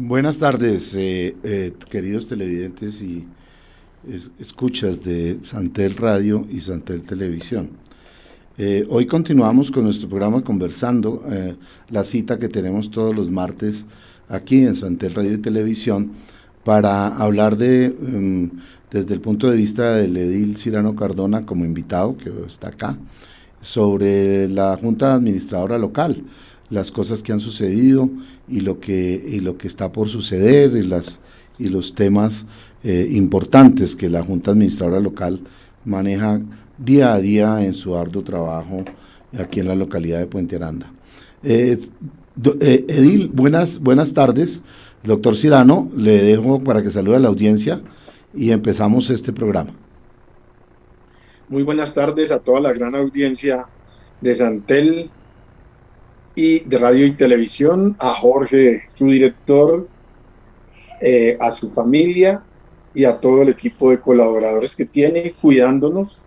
Buenas tardes, queridos televidentes y escuchas de Santel Radio y Santel Televisión. Hoy continuamos con nuestro programa Conversando, la cita que tenemos todos los martes aquí en Santel Radio y Televisión para hablar desde el punto de vista del edil Cyrano Cardona como invitado, que está acá, sobre la Junta Administradora Local, las cosas que han sucedido y lo que está por suceder y los temas importantes que la Junta Administradora Local maneja día a día en su arduo trabajo aquí en la localidad de Puente Aranda. Edil, buenas tardes. Doctor Cyrano, le dejo para que salude a la audiencia y empezamos este programa. Muy buenas tardes a toda la gran audiencia de Santel y de radio y televisión, a Jorge, su director, a su familia y a todo el equipo de colaboradores que tiene cuidándonos.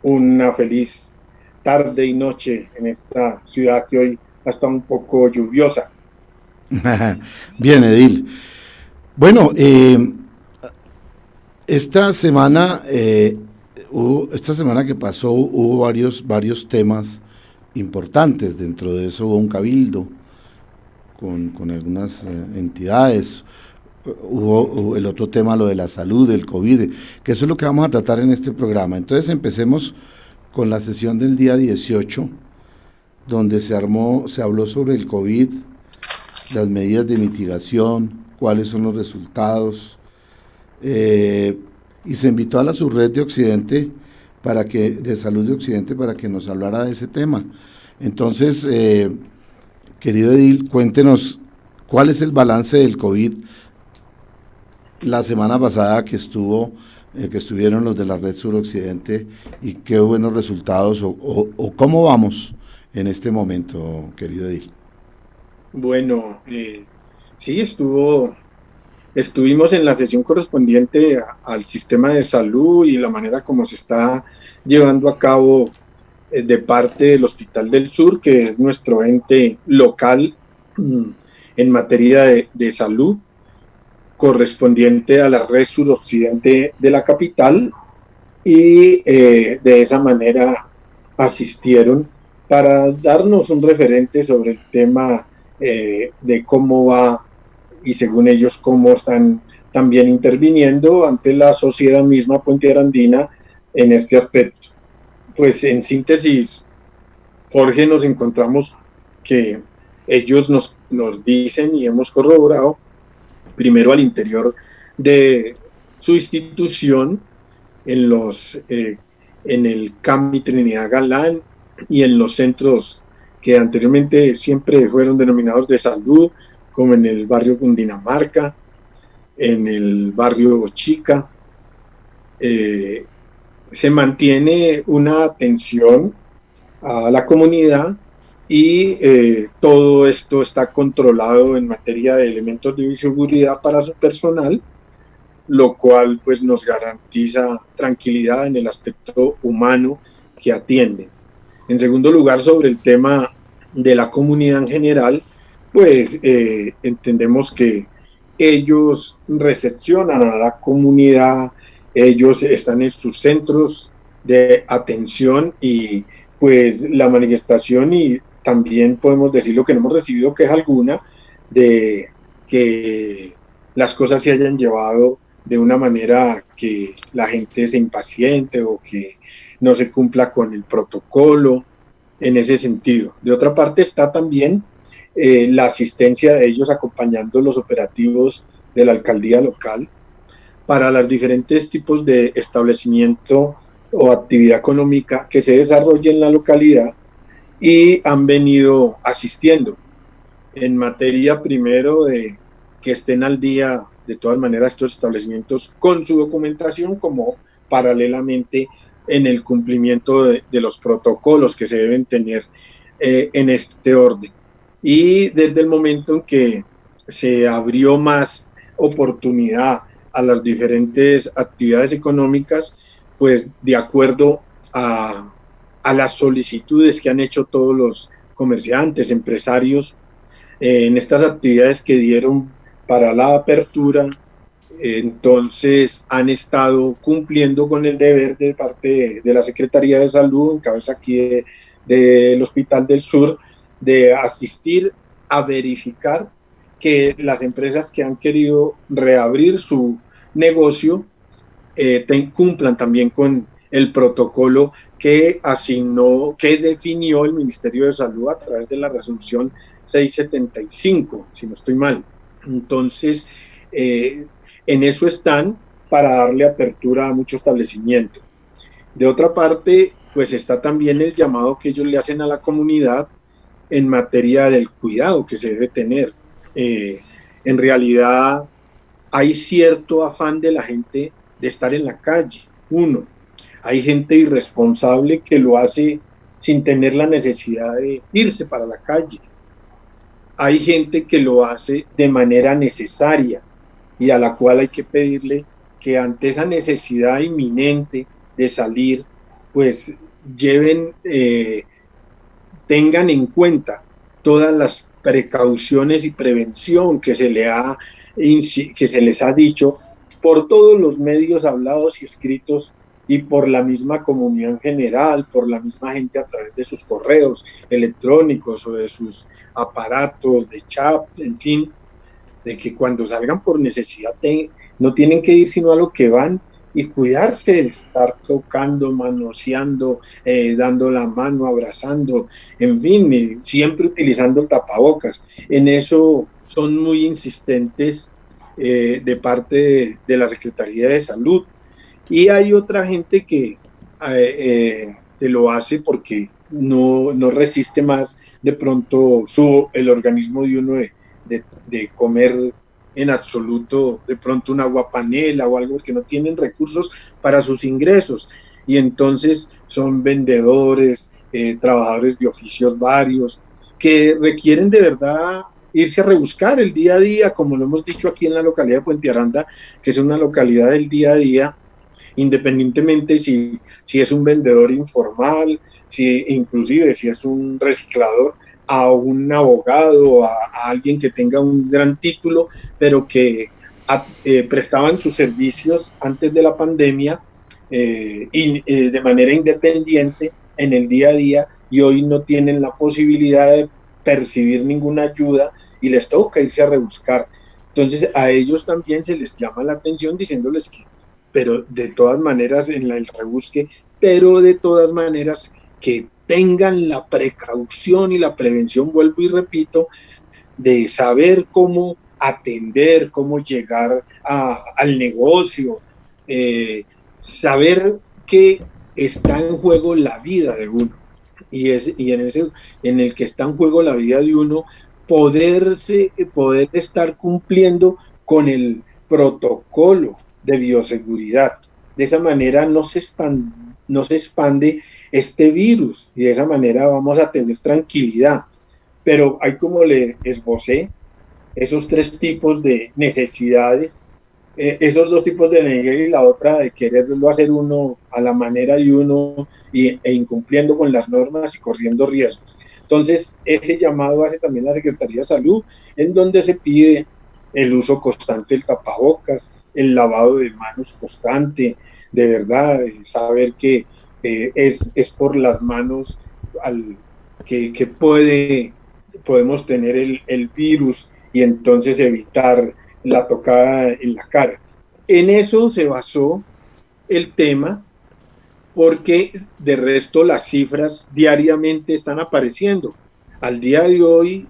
Una feliz tarde y noche en esta ciudad que hoy está un poco lluviosa. Bien, Edil. Bueno, esta semana que pasó hubo varios temas importantes. Dentro de eso hubo un cabildo con algunas entidades. Hubo el otro tema, lo de la salud, del COVID, que eso es lo que vamos a tratar en este programa. Entonces empecemos con la sesión del día 18, donde se habló sobre el COVID, las medidas de mitigación, cuáles son los resultados, y se invitó a la subred de Occidente de salud de Occidente para que nos hablara de ese tema. Entonces, querido Edil, cuéntenos cuál es el balance del COVID la semana pasada que estuvieron los de la Red Suroccidente y qué buenos resultados o cómo vamos en este momento, querido Edil. Bueno, sí, estuvimos en la sesión correspondiente al sistema de salud y la manera como se está llevando a cabo de parte del Hospital del Sur, que es nuestro ente local en materia de salud, correspondiente a la red suroccidente de la capital, y de esa manera asistieron para darnos un referente sobre el tema de cómo va y según ellos cómo están también interviniendo ante la sociedad misma puentearandina en este aspecto. Pues en síntesis, Jorge, nos encontramos que ellos nos dicen y hemos corroborado primero al interior de su institución, en el CAMI Trinidad Galán y en los centros que anteriormente siempre fueron denominados de salud, como en el barrio Cundinamarca, en el barrio Chica, se mantiene una atención a la comunidad y todo esto está controlado en materia de elementos de bioseguridad para su personal, lo cual pues nos garantiza tranquilidad en el aspecto humano que atienden. En segundo lugar, sobre el tema de la comunidad en general, pues entendemos que ellos recepcionan a la comunidad, ellos están en sus centros de atención y pues la manifestación, y también podemos decirlo que no hemos recibido queja alguna de que las cosas se hayan llevado de una manera que la gente se impaciente o que no se cumpla con el protocolo en ese sentido. De otra parte está también la asistencia de ellos acompañando los operativos de la alcaldía local para los diferentes tipos de establecimiento o actividad económica que se desarrolle en la localidad, y han venido asistiendo en materia primero de que estén al día de todas maneras estos establecimientos con su documentación, como paralelamente en el cumplimiento de los protocolos que se deben tener en este orden. Y desde el momento en que se abrió más oportunidad a las diferentes actividades económicas, pues de acuerdo a las solicitudes que han hecho todos los comerciantes, empresarios, en estas actividades que dieron para la apertura, entonces han estado cumpliendo con el deber de parte de la Secretaría de Salud, en cabeza aquí del Hospital del Sur, de asistir a verificar que las empresas que han querido reabrir su negocio cumplan también con el protocolo que asignó, que definió el Ministerio de Salud a través de la resolución 675, si no estoy mal. Entonces, en eso están para darle apertura a mucho establecimiento. De otra parte, pues está también el llamado que ellos le hacen a la comunidad en materia del cuidado que se debe tener. En realidad, hay cierto afán de la gente de estar en la calle. Uno, hay gente irresponsable que lo hace sin tener la necesidad de irse para la calle. Hay gente que lo hace de manera necesaria y a la cual hay que pedirle que ante esa necesidad inminente de salir, pues tengan en cuenta todas las precauciones y prevención que se les ha dicho por todos los medios hablados y escritos y por la misma comunidad en general, por la misma gente a través de sus correos electrónicos o de sus aparatos de chat, en fin, de que cuando salgan por necesidad no tienen que ir sino a lo que van y cuidarse de estar tocando, manoseando, dando la mano, abrazando, en fin, siempre utilizando el tapabocas. En eso son muy insistentes de parte de la Secretaría de Salud. Y hay otra gente que lo hace porque no resiste más de pronto el organismo de uno de comer en absoluto de pronto una aguapanela o algo, que no tienen recursos para sus ingresos y entonces son vendedores, trabajadores de oficios varios que requieren de verdad irse a rebuscar el día a día, como lo hemos dicho aquí en la localidad de Puente Aranda, que es una localidad del día a día, independientemente si es un vendedor informal, inclusive si es un reciclador, a un abogado, a alguien que tenga un gran título, pero que prestaban sus servicios antes de la pandemia y de manera independiente en el día a día y hoy no tienen la posibilidad de percibir ninguna ayuda y les toca irse a rebuscar. Entonces a ellos también se les llama la atención diciéndoles que, pero de todas maneras en el rebusque, pero de todas maneras que tengan la precaución y la prevención, vuelvo y repito, de saber cómo atender, cómo llegar al negocio, saber que está en juego la vida de uno y en el que está en juego la vida de uno, poder estar cumpliendo con el protocolo de bioseguridad. De esa manera no se expande este virus y de esa manera vamos a tener tranquilidad. Pero hay, como le esbocé, esos tres tipos de necesidades, esos dos tipos de necesidad y la otra de quererlo hacer uno a la manera de uno e incumpliendo con las normas y corriendo riesgos. Entonces, ese llamado hace también la Secretaría de Salud, en donde se pide el uso constante del tapabocas, el lavado de manos constante, de verdad, saber que es por las manos que podemos tener el virus y entonces evitar la tocada en la cara. En eso se basó el tema, porque de resto las cifras diariamente están apareciendo. Al día de hoy,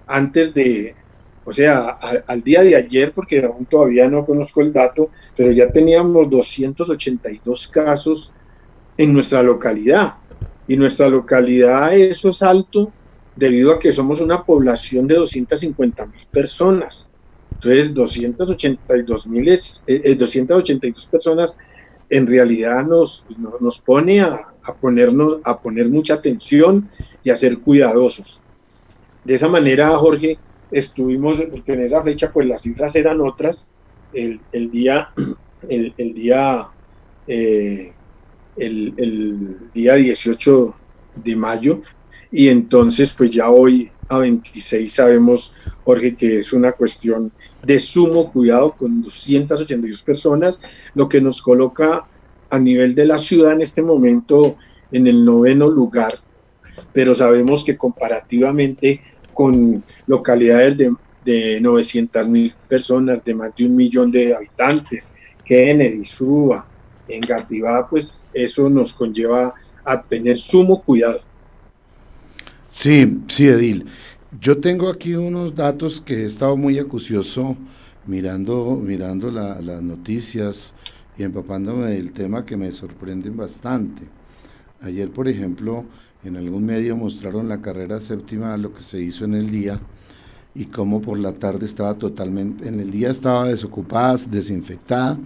al día de ayer, porque aún todavía no conozco el dato, pero ya teníamos 282 casos en nuestra localidad. Y nuestra localidad, eso es alto debido a que somos una población de 250,000 personas. Entonces, 282 personas en realidad nos pone a poner mucha atención y a ser cuidadosos. De esa manera, Jorge, estuvimos, porque en esa fecha pues las cifras eran otras, el día 18 de mayo, y entonces pues ya hoy a 26 sabemos, Jorge, que es una cuestión de sumo cuidado con 282 personas, lo que nos coloca a nivel de la ciudad en este momento en el 9º lugar, pero sabemos que comparativamente con localidades de 900.000 personas, de más de 1 millón de habitantes, Kennedy, Suba, Engativá, pues eso nos conlleva a tener sumo cuidado. Sí, sí, Edil. Yo tengo aquí unos datos que he estado muy acucioso mirando las noticias y empapándome del tema que me sorprenden bastante. Ayer, por ejemplo, en algún medio mostraron la carrera séptima, lo que se hizo en el día y cómo por la tarde estaba totalmente, en el día estaba desocupada, desinfectada,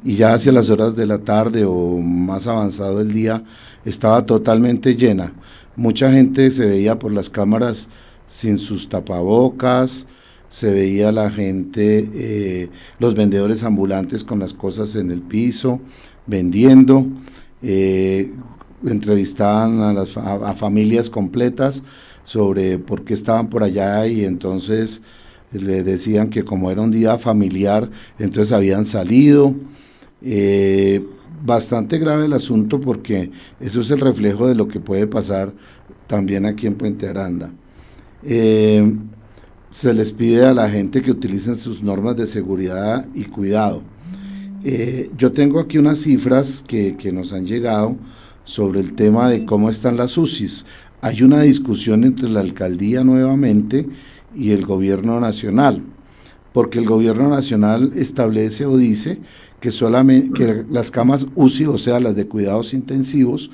y ya hacia las horas de la tarde o más avanzado el día estaba totalmente llena. Mucha gente se veía por las cámaras sin sus tapabocas, se veía la gente, los vendedores ambulantes con las cosas en el piso, vendiendo, entrevistaban a familias completas sobre por qué estaban por allá, y entonces le decían que como era un día familiar, entonces habían salido. Bastante grave el asunto, porque eso es el reflejo de lo que puede pasar también aquí en Puente Aranda. Se les pide a la gente que utilicen sus normas de seguridad y cuidado. Yo tengo aquí unas cifras que nos han llegado sobre el tema de cómo están las UCIs. Hay una discusión entre la alcaldía nuevamente y el gobierno nacional, porque el gobierno nacional establece o dice que solamente que las camas UCI, o sea, las de cuidados intensivos,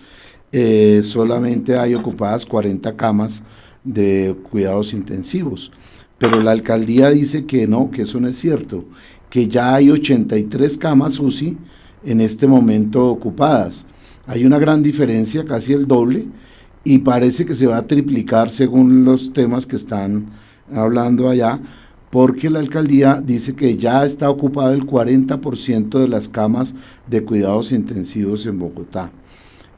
solamente hay ocupadas 40 camas de cuidados intensivos, pero la alcaldía dice que no, que eso no es cierto, que ya hay 83 camas UCI en este momento ocupadas. Hay una gran diferencia, casi el doble, y parece que se va a triplicar según los temas que están hablando allá, porque la alcaldía dice que ya está ocupado el 40% de las camas de cuidados intensivos en Bogotá.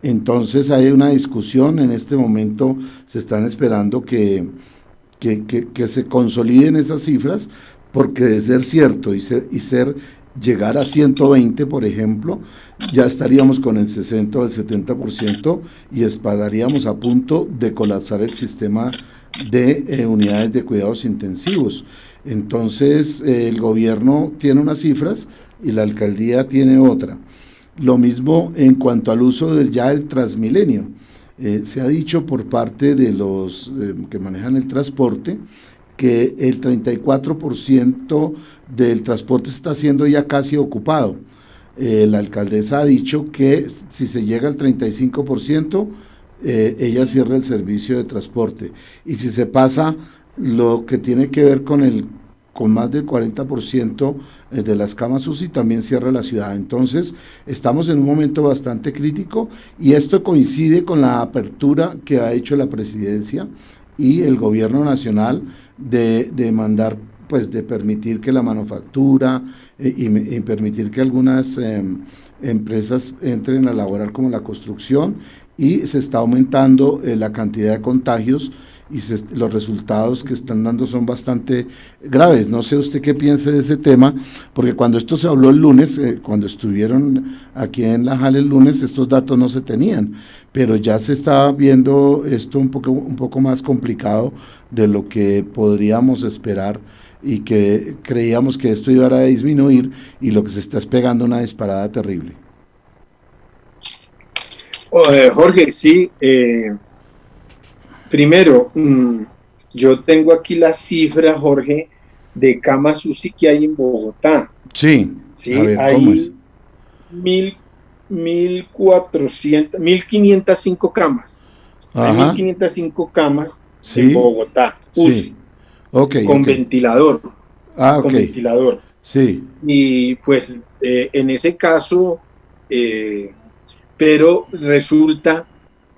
Entonces hay una discusión, en este momento se están esperando que se consoliden esas cifras, porque de ser cierto y llegar a 120, por ejemplo, ya estaríamos con el 60 o el 70% y estaríamos a punto de colapsar el sistema de unidades de cuidados intensivos. Entonces, el gobierno tiene unas cifras y la alcaldía tiene otra. Lo mismo en cuanto al uso del Transmilenio. Se ha dicho por parte de los que manejan el transporte que el 34% del transporte está siendo ya casi ocupado. La alcaldesa ha dicho que si se llega al 35%, ella cierra el servicio de transporte. Y si se pasa lo que tiene que ver con más del 40% de las camas UCI, también cierra la ciudad. Entonces, estamos en un momento bastante crítico, y esto coincide con la apertura que ha hecho la presidencia y el gobierno nacional de mandar, pues de permitir que la manufactura y permitir que algunas empresas entren a laborar, como la construcción, y se está aumentando la cantidad de contagios, y los resultados que están dando son bastante graves. No sé usted qué piensa de ese tema, porque cuando esto se habló el lunes, cuando estuvieron aquí en la JAL el lunes, estos datos no se tenían, pero ya se está viendo esto un poco más complicado de lo que podríamos esperar, y que creíamos que esto iba a disminuir, y lo que se está es pegando una disparada terrible. Jorge, sí, primero, yo tengo aquí la cifra, Jorge, de camas UCI que hay en Bogotá. Sí, ¿Sí? A ver, ¿cómo es? 1.505 camas. Ajá. Hay 1.505 camas, ¿sí?, en Bogotá, UCI, sí. Con ventilador. Con ventilador. Sí. Y pues en ese caso, pero resulta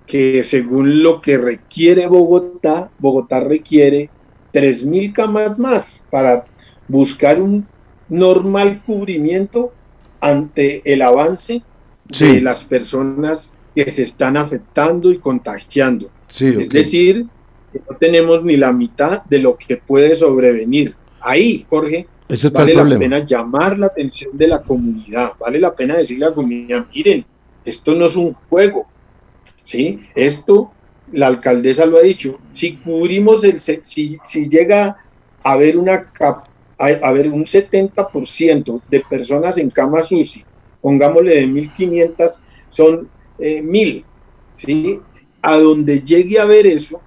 que según lo que requiere Bogotá requiere 3.000 camas más para buscar un normal cubrimiento ante el avance de las personas que se están afectando y contagiando. Es decir, que no tenemos ni la mitad de lo que puede sobrevenir. Ahí, Jorge, Ese está el vale la problema. pena llamar la atención de la comunidad, vale la pena decirle a la comunidad, miren, esto no es un juego, ¿sí? Esto, la alcaldesa lo ha dicho, si cubrimos si llega a haber a haber un 70% de personas en camas UCI, pongámosle de 1.500, son 1.000, ¿sí? A donde llegue a ver eso,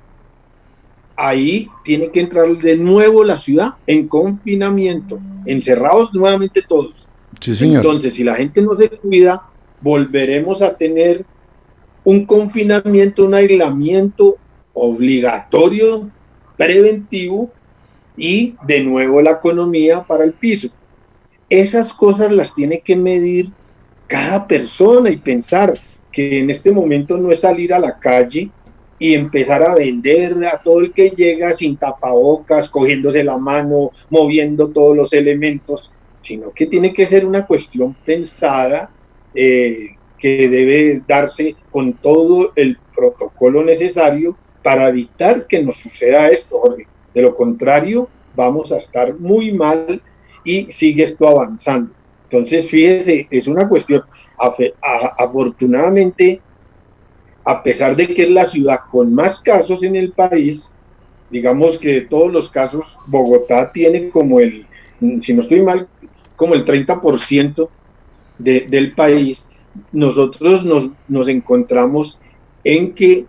ahí tiene que entrar de nuevo la ciudad en confinamiento, encerrados nuevamente todos. Sí, señor. Entonces, si la gente no se cuida, volveremos a tener un confinamiento, un aislamiento obligatorio, preventivo, y de nuevo la economía para el piso. Esas cosas las tiene que medir cada persona y pensar que en este momento no es salir a la calle y empezar a vender a todo el que llega sin tapabocas, cogiéndose la mano, moviendo todos los elementos, sino que tiene que ser una cuestión pensada, que debe darse con todo el protocolo necesario para evitar que nos suceda esto, Jorge. De lo contrario, vamos a estar muy mal y sigue esto avanzando. Entonces, fíjese, es una cuestión, afortunadamente, a pesar de que es la ciudad con más casos en el país, digamos que de todos los casos, Bogotá tiene como si no estoy mal, como el 30% del país. Nosotros nos encontramos en que,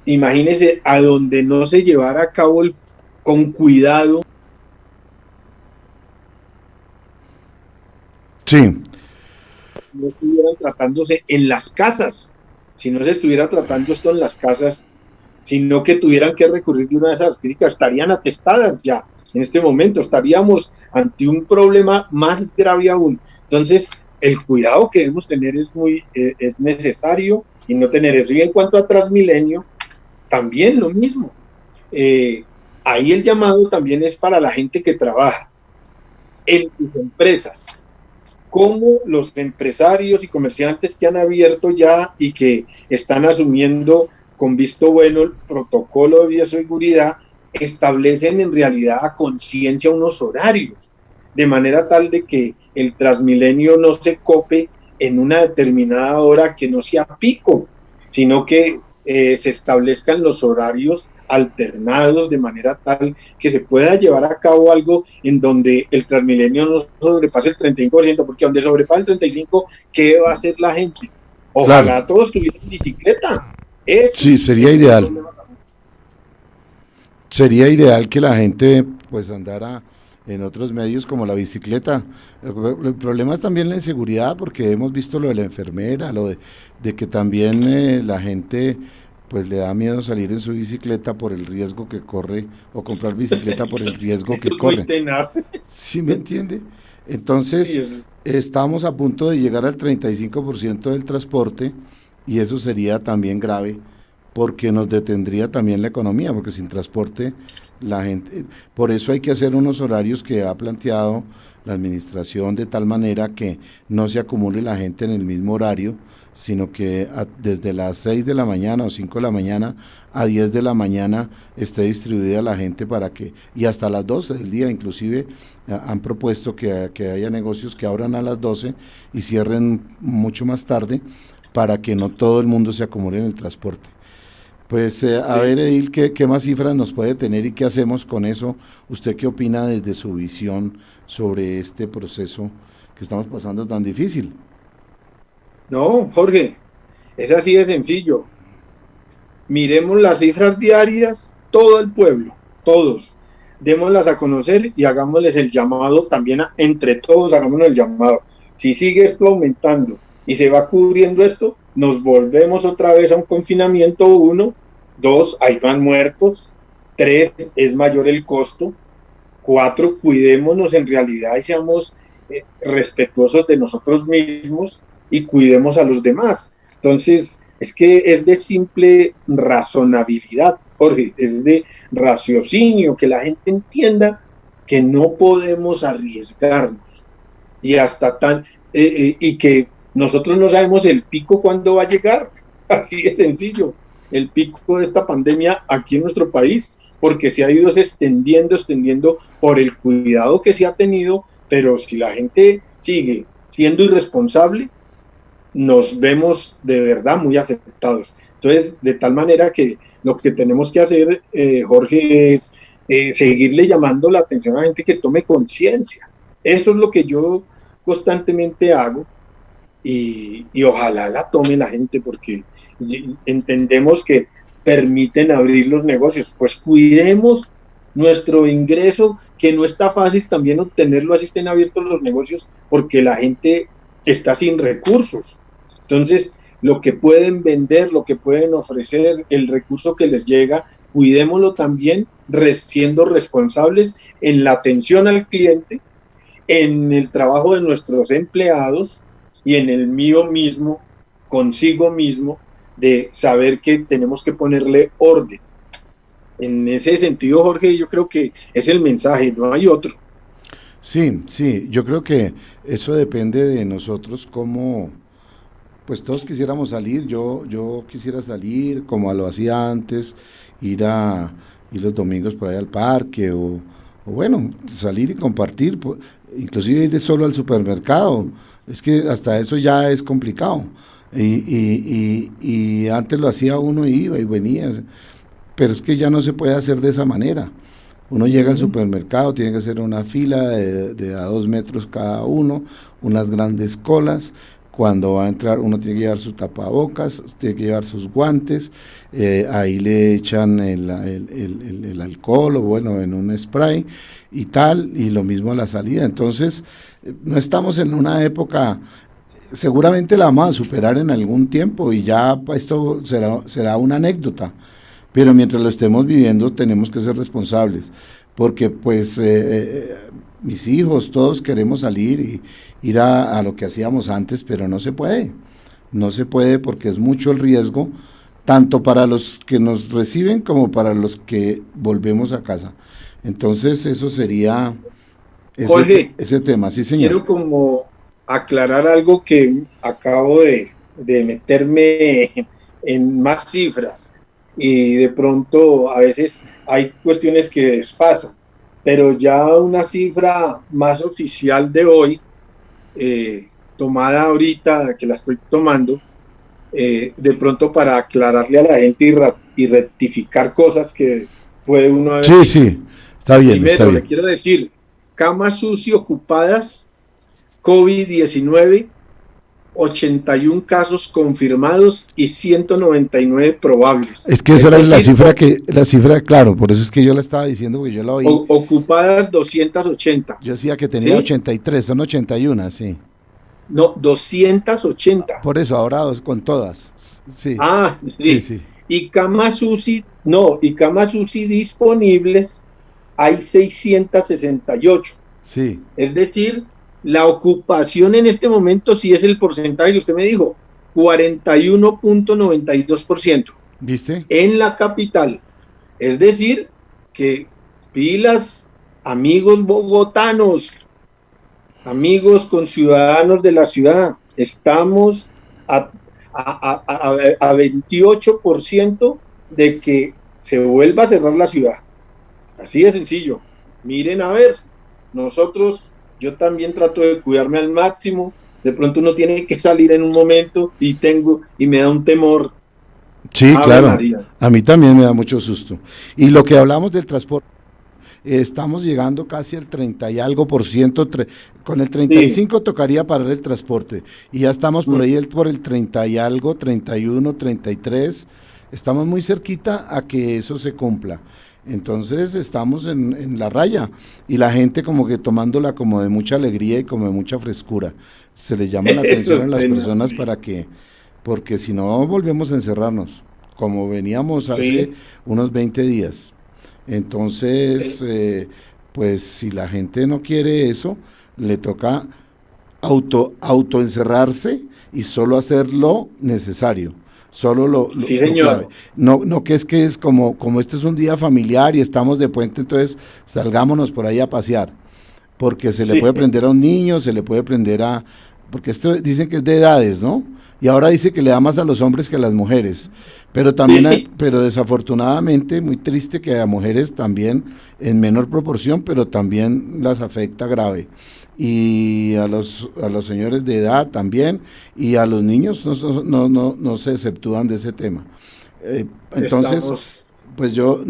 imagínense, a donde no se llevara a cabo con cuidado. Sí. No estuvieran tratándose en las casas, si no se estuviera tratando esto en las casas, sino que tuvieran que recurrir de una de esas críticas, estarían atestadas ya. En este momento estaríamos ante un problema más grave aún. Entonces, el cuidado que debemos tener es necesario y no tener eso. Y en cuanto a Transmilenio, también lo mismo. Ahí el llamado también es para la gente que trabaja en sus empresas, como los empresarios y comerciantes que han abierto ya y que están asumiendo con visto bueno el protocolo de bioseguridad, establecen en realidad a conciencia unos horarios, de manera tal de que el Transmilenio no se cope en una determinada hora, que no sea pico, sino que se establezcan los horarios alternados de manera tal que se pueda llevar a cabo algo en donde el Transmilenio no sobrepase el 35%, porque donde sobrepase el 35%, ¿qué va a hacer la gente? Ojalá Claro. todos tuvieran bicicleta. Eso Sí, sería es ideal. Sería ideal que la gente pues andara en otros medios como la bicicleta. El problema es también la inseguridad, porque hemos visto lo de la enfermera, de que también la gente pues le da miedo salir en su bicicleta por el riesgo que corre, o comprar bicicleta por el riesgo Eso que es muy corre. tenaz. ¿Sí me entiende? Sí, Entonces, estamos a punto de llegar al 35% del transporte, y eso sería también grave, porque nos detendría también la economía, porque sin transporte la gente, por eso hay que hacer unos horarios que ha planteado la administración, de tal manera que no se acumule la gente en el mismo horario, sino que desde las 6 de la mañana o 5 de la mañana a 10 de la mañana esté distribuida la gente, para que, y hasta las 12 del día inclusive, han propuesto que haya negocios que abran a las 12 y cierren mucho más tarde, para que no todo el mundo se acumule en el transporte. Pues a sí. ver, Edil, ¿qué más cifras nos puede tener y qué hacemos con eso? ¿Usted qué opina desde su visión sobre este proceso que estamos pasando tan difícil? No, Jorge, es así de sencillo. Miremos las cifras diarias, todo el pueblo, todos. Démoslas a conocer y hagámosles el llamado también, entre todos hagámonos el llamado. Si sigue esto aumentando y se va cubriendo esto, nos volvemos otra vez a un confinamiento. 1, 2, hay más muertos. 3, es mayor el costo. 4, cuidémonos en realidad y seamos respetuosos de nosotros mismos y cuidemos a los demás. Entonces, es que es de simple razonabilidad, Jorge, es de raciocinio, que la gente entienda que no podemos arriesgarnos y y que nosotros no sabemos el pico cuándo va a llegar, así de sencillo. el pico de esta pandemia aquí en nuestro país, porque se ha ido extendiendo por el cuidado que se ha tenido, pero si la gente sigue siendo irresponsable, nos vemos de verdad muy afectados. Entonces, de tal manera que lo que tenemos que hacer, Jorge, es seguirle llamando la atención a la gente que tome conciencia. Eso es lo que yo constantemente hago y ojalá la tome la gente porque entendemos que permiten abrir los negocios. Pues cuidemos nuestro ingreso, que no está fácil también obtenerlo, así estén abiertos los negocios, porque la gente está sin recursos. Entonces, lo que pueden vender, lo que pueden ofrecer, el recurso que les llega, cuidémoslo también siendo responsables en la atención al cliente, en el trabajo de nuestros empleados y en el mío mismo, consigo mismo, de saber que tenemos que ponerle orden. En ese sentido, Jorge, yo creo que es el mensaje, no hay otro. Sí, sí, yo creo que eso depende de nosotros como, pues todos quisiéramos salir, yo quisiera salir como lo hacía antes, ir los domingos por ahí al parque o bueno, salir y compartir, inclusive ir solo al supermercado, es que hasta eso ya es complicado. Y antes lo hacía uno y iba y venía, pero es que ya no se puede hacer de esa manera. Uno llega al supermercado, tiene que hacer una fila de a 2 metros cada uno, unas grandes colas. Cuando va a entrar, uno tiene que llevar sus tapabocas, tiene que llevar sus guantes, ahí le echan el alcohol o bueno, en un spray y tal, y lo mismo a la salida. Entonces, no estamos en una época, seguramente la vamos a superar en algún tiempo y ya esto será una anécdota. Pero mientras lo estemos viviendo tenemos que ser responsables, porque pues mis hijos, todos queremos salir y ir a lo que hacíamos antes, pero no se puede porque es mucho el riesgo, tanto para los que nos reciben como para los que volvemos a casa. Entonces eso sería Jorge, ese tema, sí señor. quiero como aclarar algo que acabo de meterme en más cifras. Y de pronto a veces hay cuestiones que desfasan, pero ya una cifra más oficial de hoy, tomada ahorita, que la estoy tomando, de pronto para aclararle a la gente y rectificar cosas que puede uno haber Sí, dicho. sí, está bien, Primero, está bien. le quiero decir, camas UCI ocupadas, COVID-19, 81 casos confirmados y 199 probables. Es que esa era la cifra, claro, por eso es que yo la estaba diciendo, porque yo la oí. Ocupadas 280. Yo decía que tenía, ¿sí? 83, son 81, sí. No, 280. Por eso, ahora con todas, sí. Ah, sí. Sí. Y camas UCI disponibles hay 668. Sí. Es decir, la ocupación en este momento sí es el porcentaje que usted me dijo, 41.92%. ¿Viste? En la capital. Es decir, que pilas, amigos bogotanos, amigos conciudadanos de la ciudad, estamos a 28% de que se vuelva a cerrar la ciudad. Así de sencillo. Miren a ver, yo también trato de cuidarme al máximo, de pronto uno tiene que salir en un momento y me da un temor. Sí, claro, María. A mí también me da mucho susto. Y lo que hablamos del transporte, estamos llegando casi al 30 y algo por ciento, con el 35 sí. Tocaría parar el transporte, y ya estamos por ahí por el 30 y algo, 31, 33, estamos muy cerquita a que eso se cumpla. Entonces estamos en la raya y la gente como que tomándola como de mucha alegría y como de mucha frescura. Se le llama la atención a las personas porque si no volvemos a encerrarnos, como veníamos hace unos 20 días. Entonces, pues si la gente no quiere eso, le toca autoencerrarse y solo hacer lo necesario. Solo sí, señor. No que es como este es un día familiar y estamos de puente, entonces salgámonos por ahí a pasear, porque se le puede prender a un niño, se le puede prender porque esto dicen que es de edades, ¿no? y ahora dice que le da más a los hombres que a las mujeres, pero también pero desafortunadamente, muy triste que a mujeres también en menor proporción, pero también las afecta grave. Y a los señores de edad también, y a los niños no se exceptúan de ese tema. Entonces, pues yo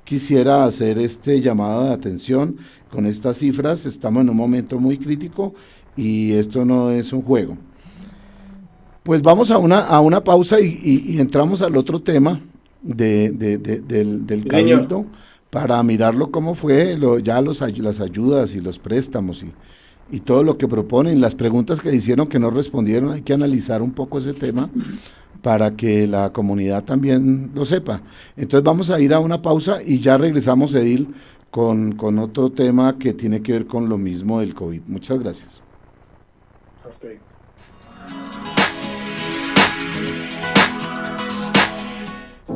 quisiera hacer este llamado de atención con estas cifras. Estamos en un momento muy crítico y esto no es un juego. Pues vamos a una pausa y entramos al otro tema del Cabildo para mirarlo cómo fue, las ayudas y los préstamos y todo lo que proponen, las preguntas que hicieron que no respondieron. Hay que analizar un poco ese tema para que la comunidad también lo sepa. Entonces vamos a ir a una pausa y ya regresamos, Edil, con otro tema que tiene que ver con lo mismo del COVID. Muchas gracias. Perfecto.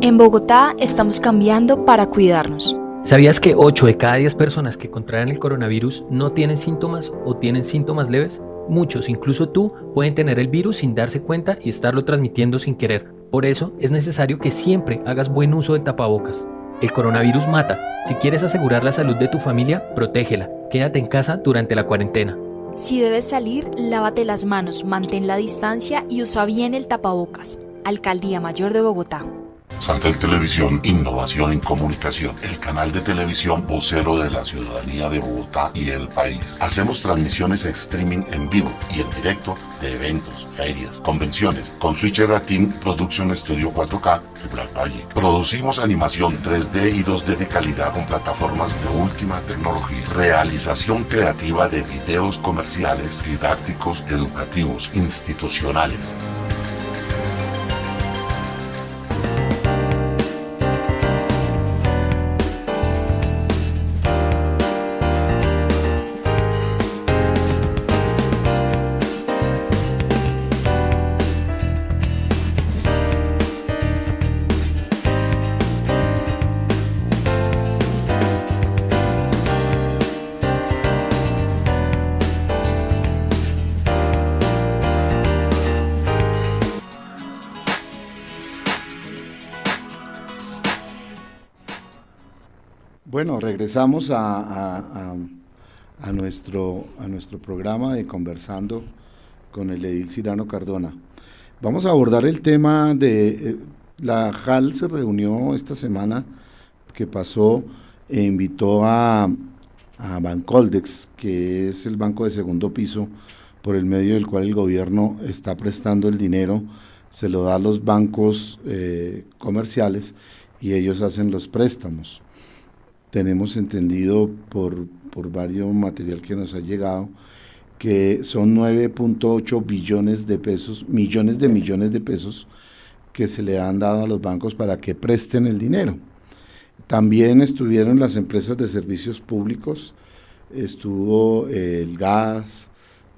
En Bogotá estamos cambiando para cuidarnos. ¿Sabías que 8 de cada 10 personas que contraen el coronavirus no tienen síntomas o tienen síntomas leves? Muchos, incluso tú, pueden tener el virus sin darse cuenta y estarlo transmitiendo sin querer. Por eso es necesario que siempre hagas buen uso del tapabocas. El coronavirus mata. Si quieres asegurar la salud de tu familia, protégela. Quédate en casa durante la cuarentena. Si debes salir, lávate las manos, mantén la distancia y usa bien el tapabocas. Alcaldía Mayor de Bogotá. Santel Televisión, innovación en comunicación, el canal de televisión vocero de la ciudadanía de Bogotá y el país. Hacemos transmisiones streaming en vivo y en directo de eventos, ferias, convenciones, con Switcher Team Production Studio 4K de Black Valle. Producimos animación 3D y 2D de calidad con plataformas de última tecnología. Realización creativa de videos comerciales, didácticos, educativos, institucionales. Bueno, regresamos a nuestro programa de Conversando con el edil Cyrano Cardona. Vamos a abordar el tema de la JAL. Se reunió esta semana que pasó e invitó a Bancoldex, que es el banco de segundo piso por el medio del cual el gobierno está prestando el dinero, se lo da a los bancos comerciales y ellos hacen los préstamos. Tenemos entendido por varios material que nos ha llegado que son 9.8 billones de pesos, millones de pesos que se le han dado a los bancos para que presten el dinero. También estuvieron las empresas de servicios públicos, estuvo el gas,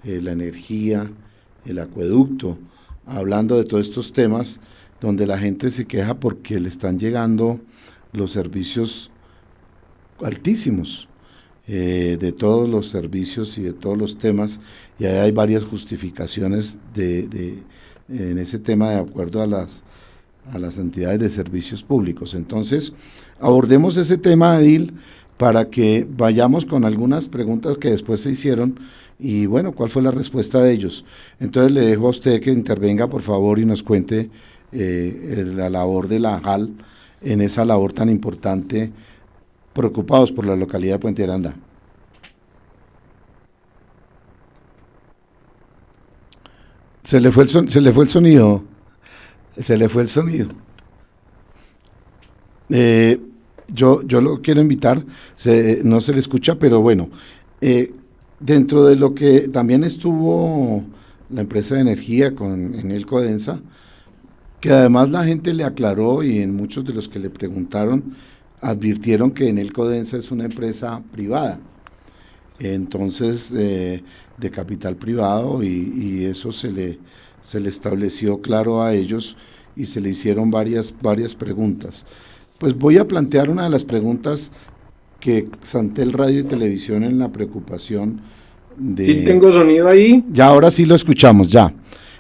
la energía, el acueducto, hablando de todos estos temas donde la gente se queja porque le están llegando los servicios altísimos de todos los servicios y de todos los temas, y ahí hay varias justificaciones en ese tema de acuerdo a las entidades de servicios públicos. Entonces, abordemos ese tema, Edil, para que vayamos con algunas preguntas que después se hicieron y bueno, ¿cuál fue la respuesta de ellos? Entonces le dejo a usted que intervenga, por favor, y nos cuente la labor de la JAL en esa labor tan importante, preocupados por la localidad de Puente Aranda. Se le fue el sonido. Yo lo quiero invitar, no se le escucha, pero bueno, dentro de lo que también estuvo la empresa de energía en el Codensa, que además la gente le aclaró y en muchos de los que le preguntaron, advirtieron que el Codensa es una empresa privada, entonces de capital privado, y eso se le estableció claro a ellos y se le hicieron varias preguntas. Pues voy a plantear una de las preguntas que Santel Radio y Televisión, en la preocupación de... ¿Sí tengo sonido ahí? Ya, ahora sí lo escuchamos, ya.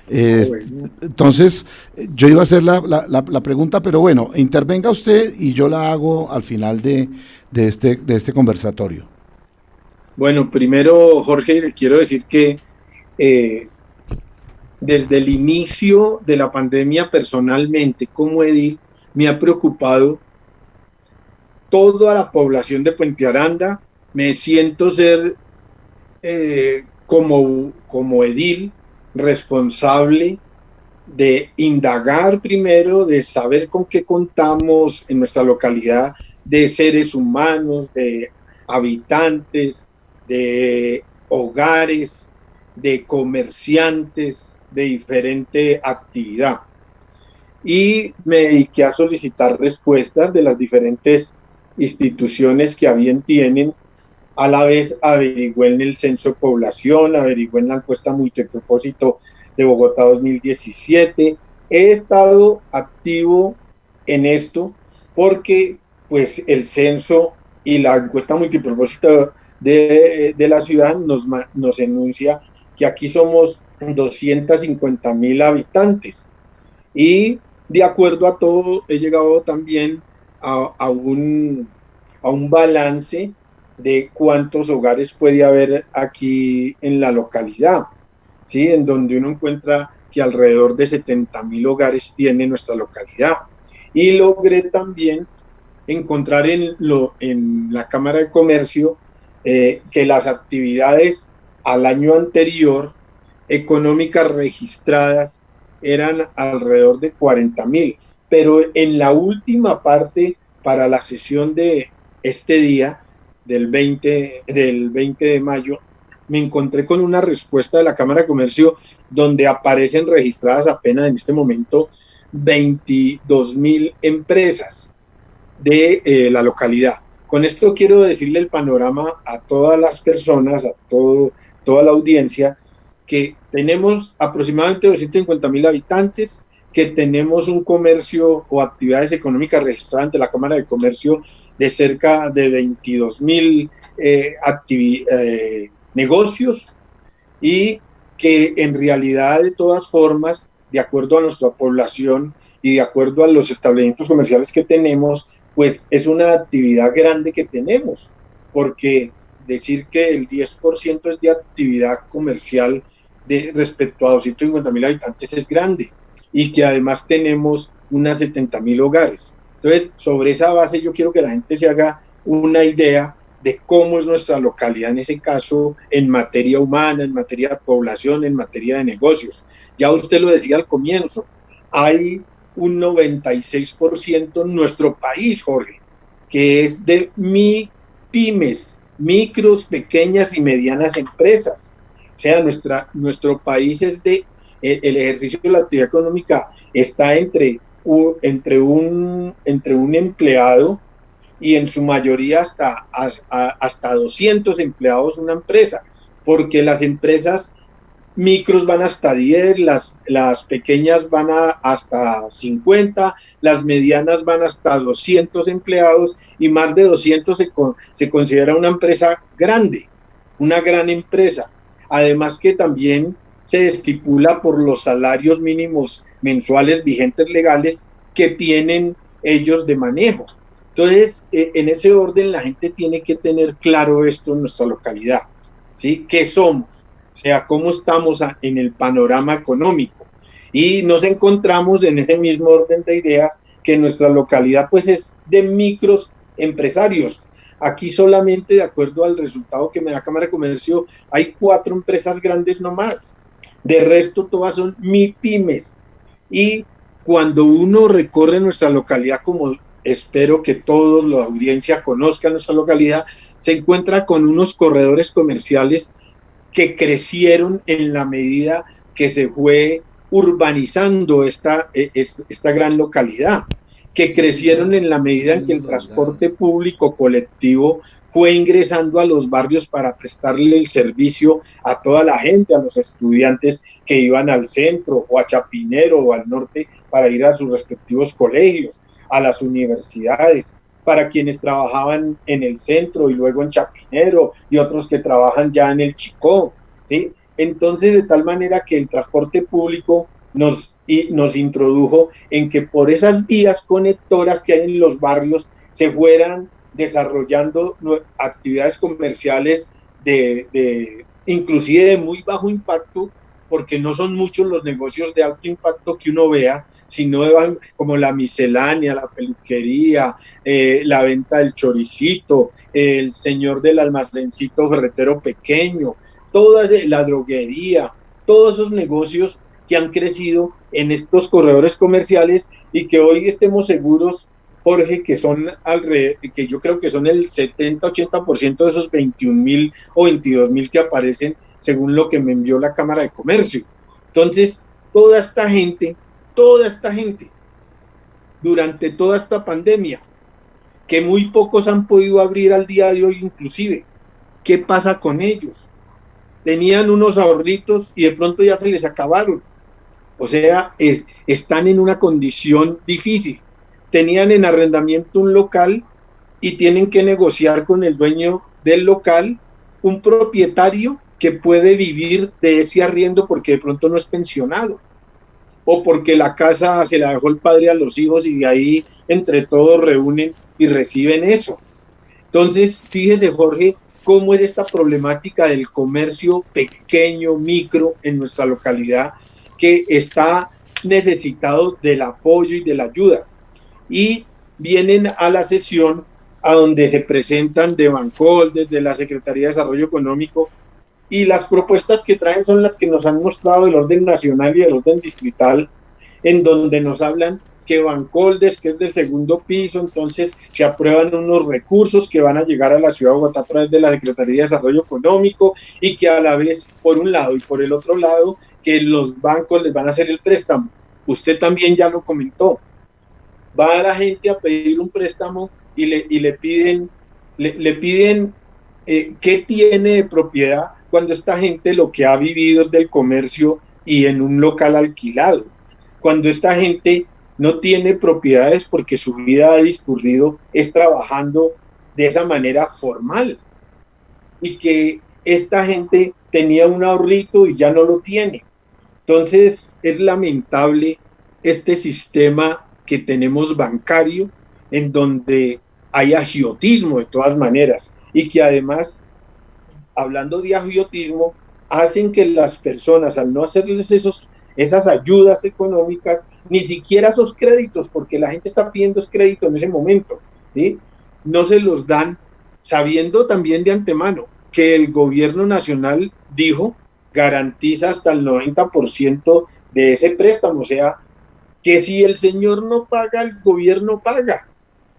Bueno. Entonces, yo iba a hacer la pregunta, pero bueno, intervenga usted y yo la hago al final de este conversatorio. Bueno, primero, Jorge, le quiero decir que desde el inicio de la pandemia, personalmente, como edil, me ha preocupado toda la población de Puente Aranda. Me siento ser como edil responsable de indagar primero, de saber con qué contamos en nuestra localidad, de seres humanos, de habitantes, de hogares, de comerciantes, de diferente actividad. Y me dediqué a solicitar respuestas de las diferentes instituciones que a bien tienen. A la vez averigüé en el censo de población, averigüé en la encuesta multipropósito de Bogotá 2017. He estado activo en esto porque pues el censo y la encuesta multipropósito de la ciudad nos enuncia que aquí somos 250,000 habitantes. Y de acuerdo a todo, he llegado también a un balance de cuántos hogares puede haber aquí en la localidad, ¿sí? En donde uno encuentra que alrededor de 70,000 hogares tiene nuestra localidad. Y logré también encontrar en la Cámara de Comercio que las actividades al año anterior económicas registradas eran alrededor de 40,000, pero en la última parte, para la sesión de este día, del 20 de mayo, me encontré con una respuesta de la Cámara de Comercio donde aparecen registradas apenas en este momento 22,000 empresas de la localidad. Con esto quiero decirle el panorama a todas las personas, a toda la audiencia, que tenemos aproximadamente 250,000 habitantes, que tenemos un comercio o actividades económicas registradas ante la Cámara de Comercio de cerca de 22,000 negocios, y que en realidad, de todas formas, de acuerdo a nuestra población y de acuerdo a los establecimientos comerciales que tenemos, pues es una actividad grande que tenemos, porque decir que el 10% es de actividad comercial respecto a 250,000 habitantes es grande, y que además tenemos unas 70,000 hogares. Entonces, sobre esa base yo quiero que la gente se haga una idea de cómo es nuestra localidad en ese caso, en materia humana, en materia de población, en materia de negocios. Ya usted lo decía al comienzo, hay un 96% en nuestro país, Jorge, que es de pymes, micros, pequeñas y medianas empresas. O sea, nuestro país es el ejercicio de la actividad económica está entre un empleado y en su mayoría hasta 200 empleados una empresa, porque las empresas micros van hasta 10, las pequeñas van hasta 50, las medianas van hasta 200 empleados, y más de 200 se considera una empresa grande, una gran empresa. Además que también se estipula por los salarios mínimos mensuales vigentes legales que tienen ellos de manejo. Entonces, en ese orden, la gente tiene que tener claro esto en nuestra localidad, ¿sí? ¿Qué somos? O sea, cómo estamos en el panorama económico. Y nos encontramos en ese mismo orden de ideas que nuestra localidad pues es de micros empresarios. Aquí solamente, de acuerdo al resultado que me da Cámara de Comercio, hay 4 empresas grandes nomás. De resto, todas son MIPYMES. Y cuando uno recorre nuestra localidad, como espero que toda la audiencia conozca nuestra localidad, se encuentra con unos corredores comerciales que crecieron en la medida que se fue urbanizando esta gran localidad, que crecieron en la medida en que el transporte público colectivo fue ingresando a los barrios para prestarle el servicio a toda la gente, a los estudiantes que iban al centro o a Chapinero o al norte para ir a sus respectivos colegios, a las universidades, para quienes trabajaban en el centro y luego en Chapinero, y otros que trabajan ya en el Chicó, ¿sí? Entonces, de tal manera que el transporte público nos introdujo en que por esas vías conectoras que hay en los barrios se fueran desarrollando actividades comerciales inclusive de muy bajo impacto, porque no son muchos los negocios de alto impacto que uno vea, sino como la miscelánea, la peluquería, la venta del choricito, el señor del almacencito ferretero pequeño, toda la droguería, todos esos negocios que han crecido en estos corredores comerciales y que hoy estemos seguros, Jorge, que que yo creo que son el 70-80% de esos 21.000 o 22.000 que aparecen según lo que me envió la Cámara de Comercio. Entonces, toda esta gente, durante toda esta pandemia, que muy pocos han podido abrir al día de hoy inclusive, ¿qué pasa con ellos? Tenían unos ahorritos y de pronto ya se les acabaron. O sea, están en una condición difícil. Tenían en arrendamiento un local y tienen que negociar con el dueño del local, un propietario que puede vivir de ese arriendo porque de pronto no es pensionado, o porque la casa se la dejó el padre a los hijos y de ahí entre todos reúnen y reciben eso. Entonces, fíjese, Jorge, cómo es esta problemática del comercio pequeño, micro en nuestra localidad, que está necesitado del apoyo y de la ayuda. Y vienen a la sesión a donde se presentan de Bancol, desde la Secretaría de Desarrollo Económico, y las propuestas que traen son las que nos han mostrado del orden nacional y del orden distrital, en donde nos hablan que Bancoldes, que es del segundo piso, entonces se aprueban unos recursos que van a llegar a la ciudad de Bogotá a través de la Secretaría de Desarrollo Económico, y que a la vez, por un lado y por el otro lado, que los bancos les van a hacer el préstamo. Usted también ya lo comentó. Va a la gente a pedir un préstamo y le piden qué tiene de propiedad, cuando esta gente lo que ha vivido es del comercio y en un local alquilado. Cuando esta gente no tiene propiedades porque su vida ha discurrido es trabajando de esa manera formal. Y que esta gente tenía un ahorrito y ya no lo tiene. Entonces es lamentable este sistema que tenemos bancario, en donde hay agiotismo de todas maneras, y que además, hablando de agiotismo, hacen que las personas, al no hacerles esas ayudas económicas, ni siquiera esos créditos, porque la gente está pidiendo crédito en ese momento, ¿sí? No se los dan, sabiendo también de antemano que el gobierno nacional dijo, garantiza hasta el 90% de ese préstamo, o sea, que si el señor no paga, el gobierno paga.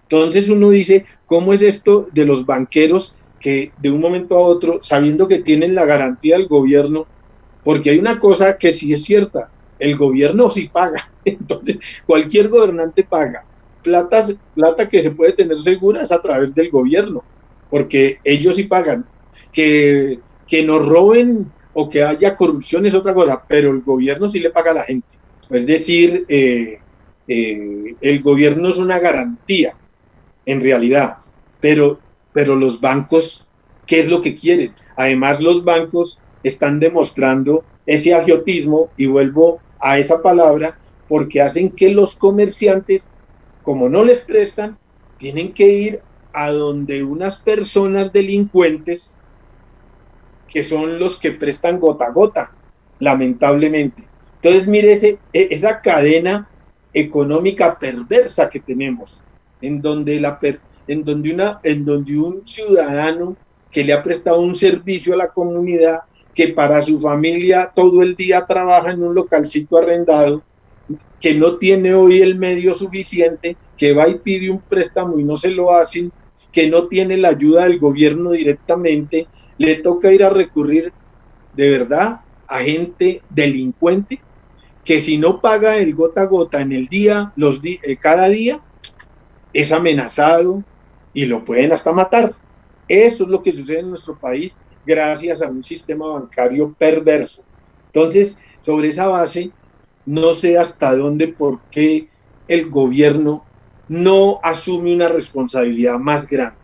Entonces uno dice, ¿cómo es esto de los banqueros que de un momento a otro, sabiendo que tienen la garantía del gobierno, porque hay una cosa que sí es cierta, el gobierno sí paga, entonces cualquier gobernante paga, plata que se puede tener segura es a través del gobierno, porque ellos sí pagan, que nos roben o que haya corrupción es otra cosa, pero el gobierno sí le paga a la gente, es decir, el gobierno es una garantía, en realidad, pero los bancos, ¿qué es lo que quieren? Además, los bancos están demostrando ese agiotismo, y vuelvo a esa palabra, porque hacen que los comerciantes, como no les prestan, tienen que ir a donde unas personas delincuentes, que son los que prestan gota a gota, lamentablemente. Entonces, mire esa cadena económica perversa que tenemos, en donde un ciudadano que le ha prestado un servicio a la comunidad, que para su familia todo el día trabaja en un localcito arrendado, que no tiene hoy el medio suficiente, que va y pide un préstamo y no se lo hacen, que no tiene la ayuda del gobierno directamente, le toca ir a recurrir de verdad a gente delincuente, que si no paga el gota a gota en el día, cada día, es amenazado y lo pueden hasta matar. Eso es lo que sucede en nuestro país gracias a un sistema bancario perverso. Entonces, sobre esa base, no sé hasta dónde, por qué el gobierno no asume una responsabilidad más grande.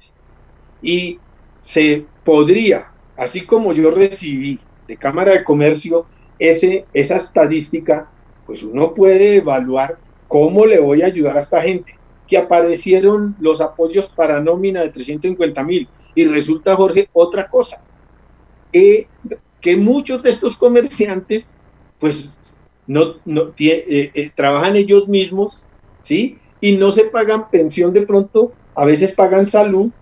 Y se podría, así como yo recibí de Cámara de Comercio, esa estadística, pues uno puede evaluar cómo le voy a ayudar a esta gente. Que aparecieron los apoyos para nómina de 350.000 y resulta, Jorge, otra cosa, que muchos de estos comerciantes pues trabajan ellos mismos, ¿sí? Y no se pagan pensión de pronto, a veces pagan salud,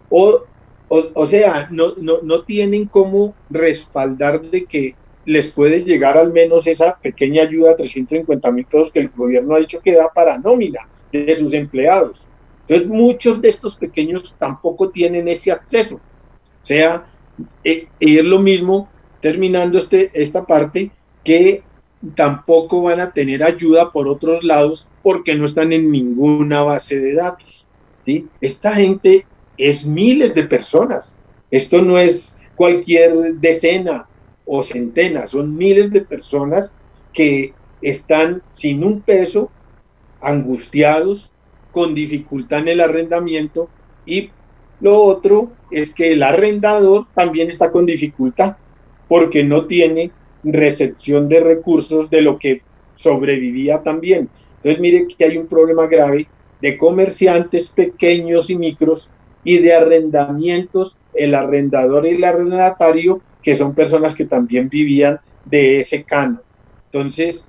o sea, no tienen cómo respaldar de que les puede llegar al menos esa pequeña ayuda de 350.000 pesos que el gobierno ha dicho que da para nómina de sus empleados. Entonces, muchos de estos pequeños tampoco tienen ese acceso. O sea, es lo mismo, terminando esta parte, que tampoco van a tener ayuda por otros lados porque no están en ninguna base de datos, ¿sí? Esta gente es miles de personas. Esto no es cualquier decena o centena, son miles de personas que están sin un peso, angustiados, con dificultad en el arrendamiento, y lo otro es que el arrendador también está con dificultad porque no tiene recepción de recursos de lo que sobrevivía también. Entonces mire que hay un problema grave de comerciantes pequeños y micros y de arrendamientos, el arrendador y el arrendatario, que son personas que también vivían de ese canon. Entonces,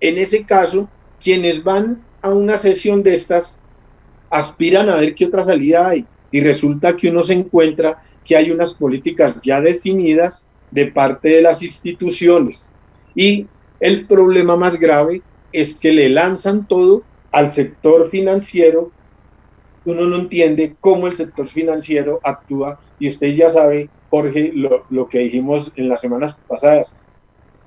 en ese caso, quienes van a una sesión de estas aspiran a ver qué otra salida hay, y resulta que uno se encuentra que hay unas políticas ya definidas de parte de las instituciones, y el problema más grave es que le lanzan todo al sector financiero. Uno no entiende cómo el sector financiero actúa, y usted ya sabe, Jorge, lo que dijimos en las semanas pasadas.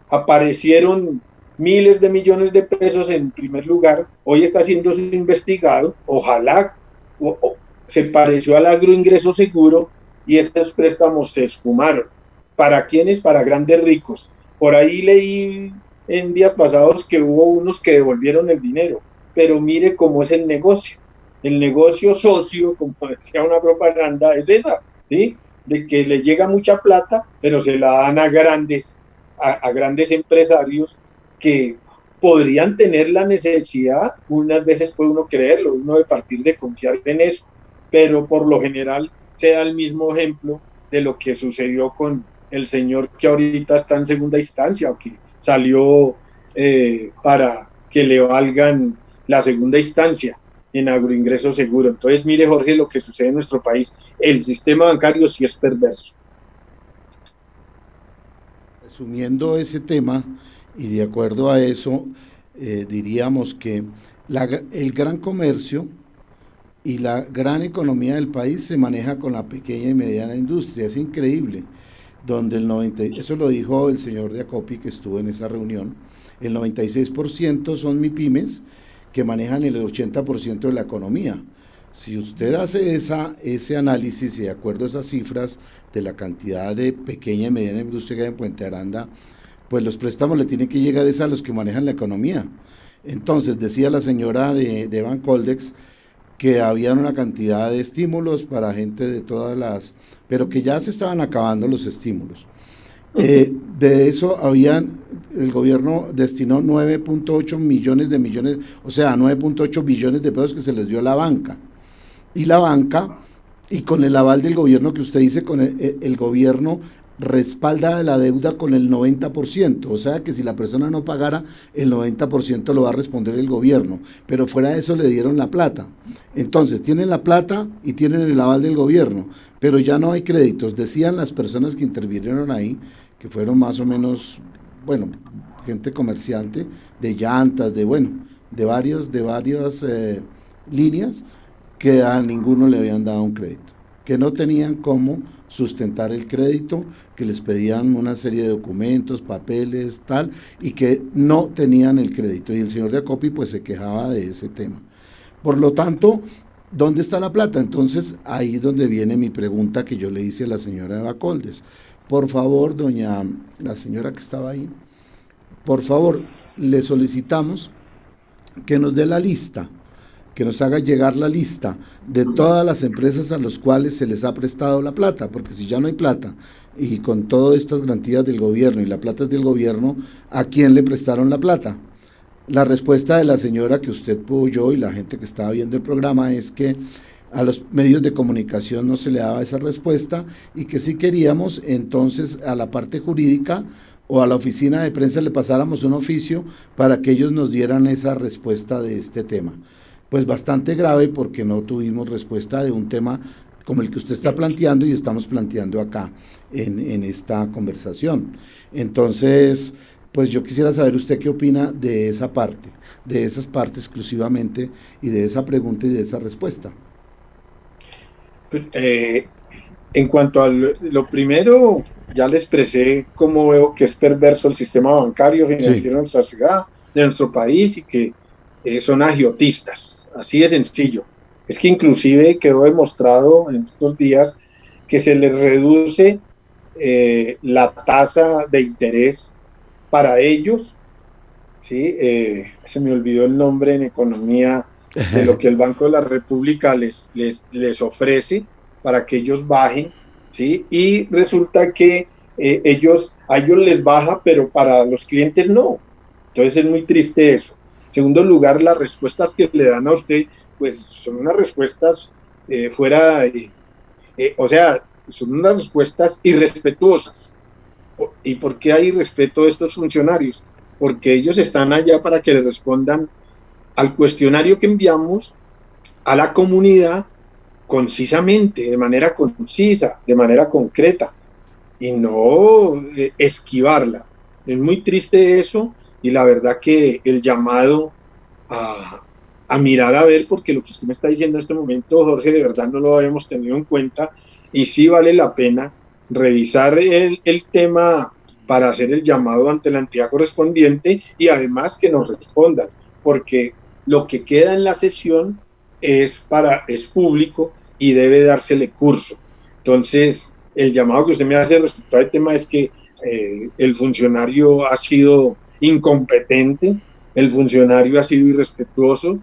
Aparecieron miles de millones de pesos en primer lugar, hoy está siendo investigado, ojalá se pareció al agroingreso seguro, y estos préstamos se esfumaron. ¿Para quiénes? Para grandes ricos. Por ahí leí en días pasados que hubo unos que devolvieron el dinero, pero mire cómo es el negocio. El negocio socio, como decía una propaganda, es esa, ¿sí? De que le llega mucha plata, pero se la dan a grandes empresarios que podrían tener la necesidad, unas veces puede uno creerlo, uno de partir de confiar en eso, pero por lo general se da el mismo ejemplo de lo que sucedió con el señor que ahorita está en segunda instancia, o que salió para que le valgan la segunda instancia en agroingreso seguro. Entonces, mire, Jorge, lo que sucede en nuestro país, el sistema bancario sí es perverso. Resumiendo ese tema, y de acuerdo a eso, diríamos que el gran comercio y la gran economía del país se maneja con la pequeña y mediana industria. Es increíble, donde eso lo dijo el señor de Acopi, que estuvo en esa reunión, el 96% son MIPYMES, que manejan el 80% de la economía. Si usted hace ese análisis y de acuerdo a esas cifras de la cantidad de pequeña y mediana industria que hay en Puente Aranda, pues los préstamos le tienen que llegar a los que manejan la economía. Entonces, decía la señora de Bancoldex que había una cantidad de estímulos para gente de todas pero que ya se estaban acabando los estímulos. De eso el gobierno destinó 9.8 millones, o sea, 9.8 billones de pesos que se les dio a la banca. Y la banca, y con el aval del gobierno que usted dice, con el gobierno respalda la deuda con el 90%, o sea que si la persona no pagara, el 90% lo va a responder el gobierno, pero fuera de eso le dieron la plata. Entonces, tienen la plata y tienen el aval del gobierno, pero ya no hay créditos. Decían las personas que intervinieron ahí, que fueron más o menos, gente comerciante, de llantas, de varias líneas, que a ninguno le habían dado un crédito, que no tenían cómo sustentar el crédito, que les pedían una serie de documentos, papeles, tal, y que no tenían el crédito. Y el señor de Acopi pues se quejaba de ese tema. Por lo tanto, ¿dónde está la plata? Entonces, ahí es donde viene mi pregunta que yo le hice a la señora de Bacoldes. Por favor, la señora que estaba ahí, por favor, le solicitamos que nos dé la lista que nos haga llegar la lista de todas las empresas a las cuales se les ha prestado la plata, porque si ya no hay plata, y con todas estas garantías del gobierno, y la plata es del gobierno, ¿a quién le prestaron la plata? La respuesta de la señora que usted oyó y la gente que estaba viendo el programa es que a los medios de comunicación no se le daba esa respuesta y que si queríamos entonces a la parte jurídica o a la oficina de prensa le pasáramos un oficio para que ellos nos dieran esa respuesta de este tema. Pues bastante grave porque no tuvimos respuesta de un tema como el que usted está planteando y estamos planteando acá en esta conversación. Entonces, pues yo quisiera saber usted qué opina de esa parte, de esas partes exclusivamente y de esa pregunta y de esa respuesta. En cuanto a lo primero, ya le expresé cómo veo que es perverso el sistema bancario financiero de nuestra ciudad, de nuestro país, y que son agiotistas, así de sencillo. Es que inclusive quedó demostrado en estos días que se les reduce la tasa de interés para ellos, ¿sí? Se me olvidó el nombre en economía de lo que el Banco de la República les ofrece para que ellos bajen, ¿sí? Y resulta que a ellos les baja, pero para los clientes no. Entonces es muy triste eso. En segundo lugar, las respuestas que le dan a usted, pues son unas respuestas o sea, son unas respuestas irrespetuosas. ¿Y por qué hay respeto de estos funcionarios? Porque ellos están allá para que les respondan al cuestionario que enviamos a la comunidad concisamente, de manera concisa, de manera concreta, y no esquivarla. Es muy triste eso, y la verdad que el llamado a mirar a ver, porque lo que usted me está diciendo en este momento, Jorge, de verdad no lo habíamos tenido en cuenta, y sí vale la pena revisar el tema para hacer el llamado ante la entidad correspondiente y además que nos respondan, porque lo que queda en la sesión es público y debe dársele curso. Entonces, el llamado que usted me hace respecto al tema es que el funcionario ha sido incompetente, el funcionario ha sido irrespetuoso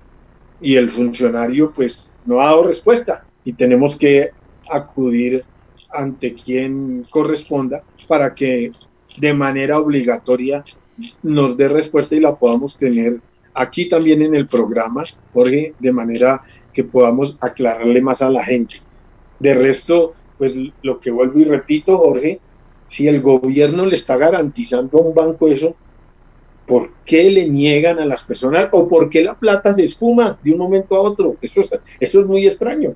y el funcionario pues no ha dado respuesta y tenemos que acudir ante quien corresponda para que de manera obligatoria nos dé respuesta y la podamos tener aquí también en el programa, Jorge, de manera que podamos aclararle más a la gente. De resto, pues lo que vuelvo y repito, Jorge, si el gobierno le está garantizando a un banco eso, ¿por qué le niegan a las personas o por qué la plata se esfuma de un momento a otro? Eso es muy extraño,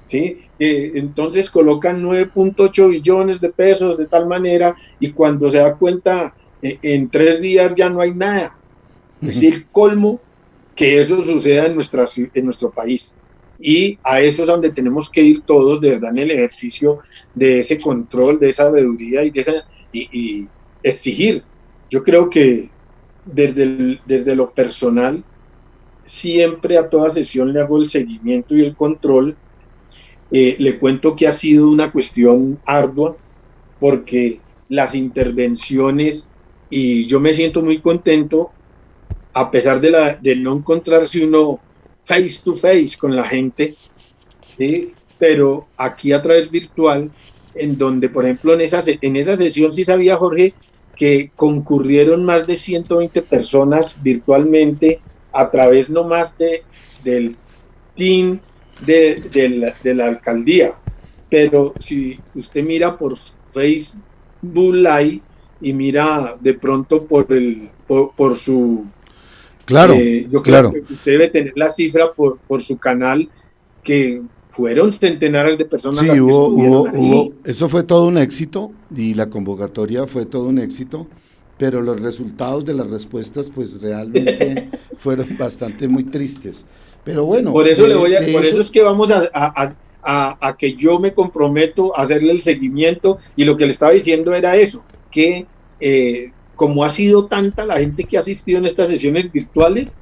¿sí? Entonces colocan 9.8 billones de pesos de tal manera y cuando se da cuenta en 3 días ya no hay nada. Es decir, colmo que eso suceda en nuestro país. Y a eso es donde tenemos que ir todos, de verdad, en el ejercicio de ese control, de esa veeduría y exigir. Yo creo que desde lo personal, siempre a toda sesión le hago el seguimiento y el control. Le cuento que ha sido una cuestión ardua porque las intervenciones, y yo me siento muy contento, a pesar de no encontrarse uno face to face con la gente, ¿sí? Pero aquí a través virtual, en donde, por ejemplo, en esa sesión sí sabía, Jorge, que concurrieron más de 120 personas virtualmente a través nomás del team de la alcaldía. Pero si usted mira por Facebook Live y mira de pronto por su... Claro, yo creo que usted debe tener la cifra por su canal, que fueron centenares de personas sí, las que estuvieron ahí. Eso fue todo un éxito y la convocatoria fue todo un éxito, pero los resultados de las respuestas pues realmente fueron bastante muy tristes. Pero bueno, por eso es que vamos a que yo me comprometo a hacerle el seguimiento, y lo que le estaba diciendo era eso, que como ha sido tanta la gente que ha asistido en estas sesiones virtuales,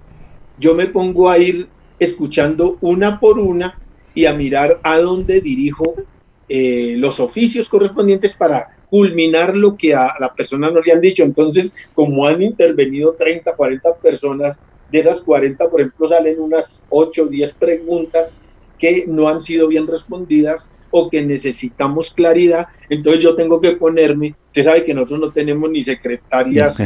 yo me pongo a ir escuchando una por una y a mirar a dónde dirijo los oficios correspondientes para culminar lo que a la persona no le han dicho. Entonces, como han intervenido 30, 40 personas, de esas 40, por ejemplo, salen unas 8 o 10 preguntas que no han sido bien respondidas o que necesitamos claridad. Entonces yo tengo que ponerme, usted sabe que nosotros no tenemos ni secretarias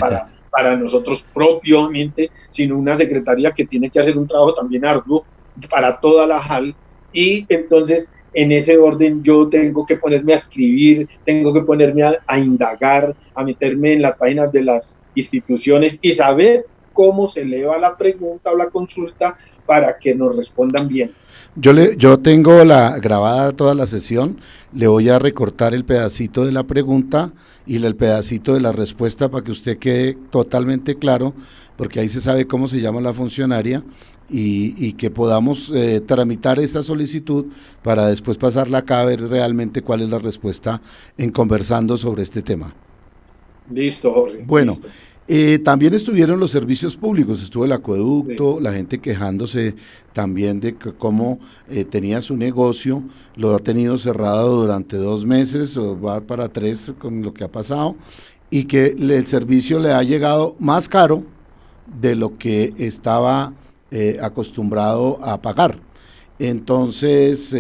para nosotros propiamente, sino una secretaria que tiene que hacer un trabajo también arduo para toda la JAL, y entonces en ese orden yo tengo que ponerme a escribir, tengo que ponerme a indagar, a meterme en las páginas de las instituciones y saber cómo se eleva la pregunta o la consulta para que nos respondan bien. Yo tengo grabada toda la sesión, le voy a recortar el pedacito de la pregunta y el pedacito de la respuesta para que usted quede totalmente claro, porque ahí se sabe cómo se llama la funcionaria y que podamos tramitar esa solicitud para después pasarla acá a ver realmente cuál es la respuesta en conversando sobre este tema. Listo, Jorge. Bueno, listo. También estuvieron los servicios públicos, estuvo el acueducto, sí. La gente quejándose también de cómo tenía su negocio, lo ha tenido cerrado durante 2 meses o va para 3 con lo que ha pasado, y que el servicio le ha llegado más caro de lo que estaba acostumbrado a pagar. Entonces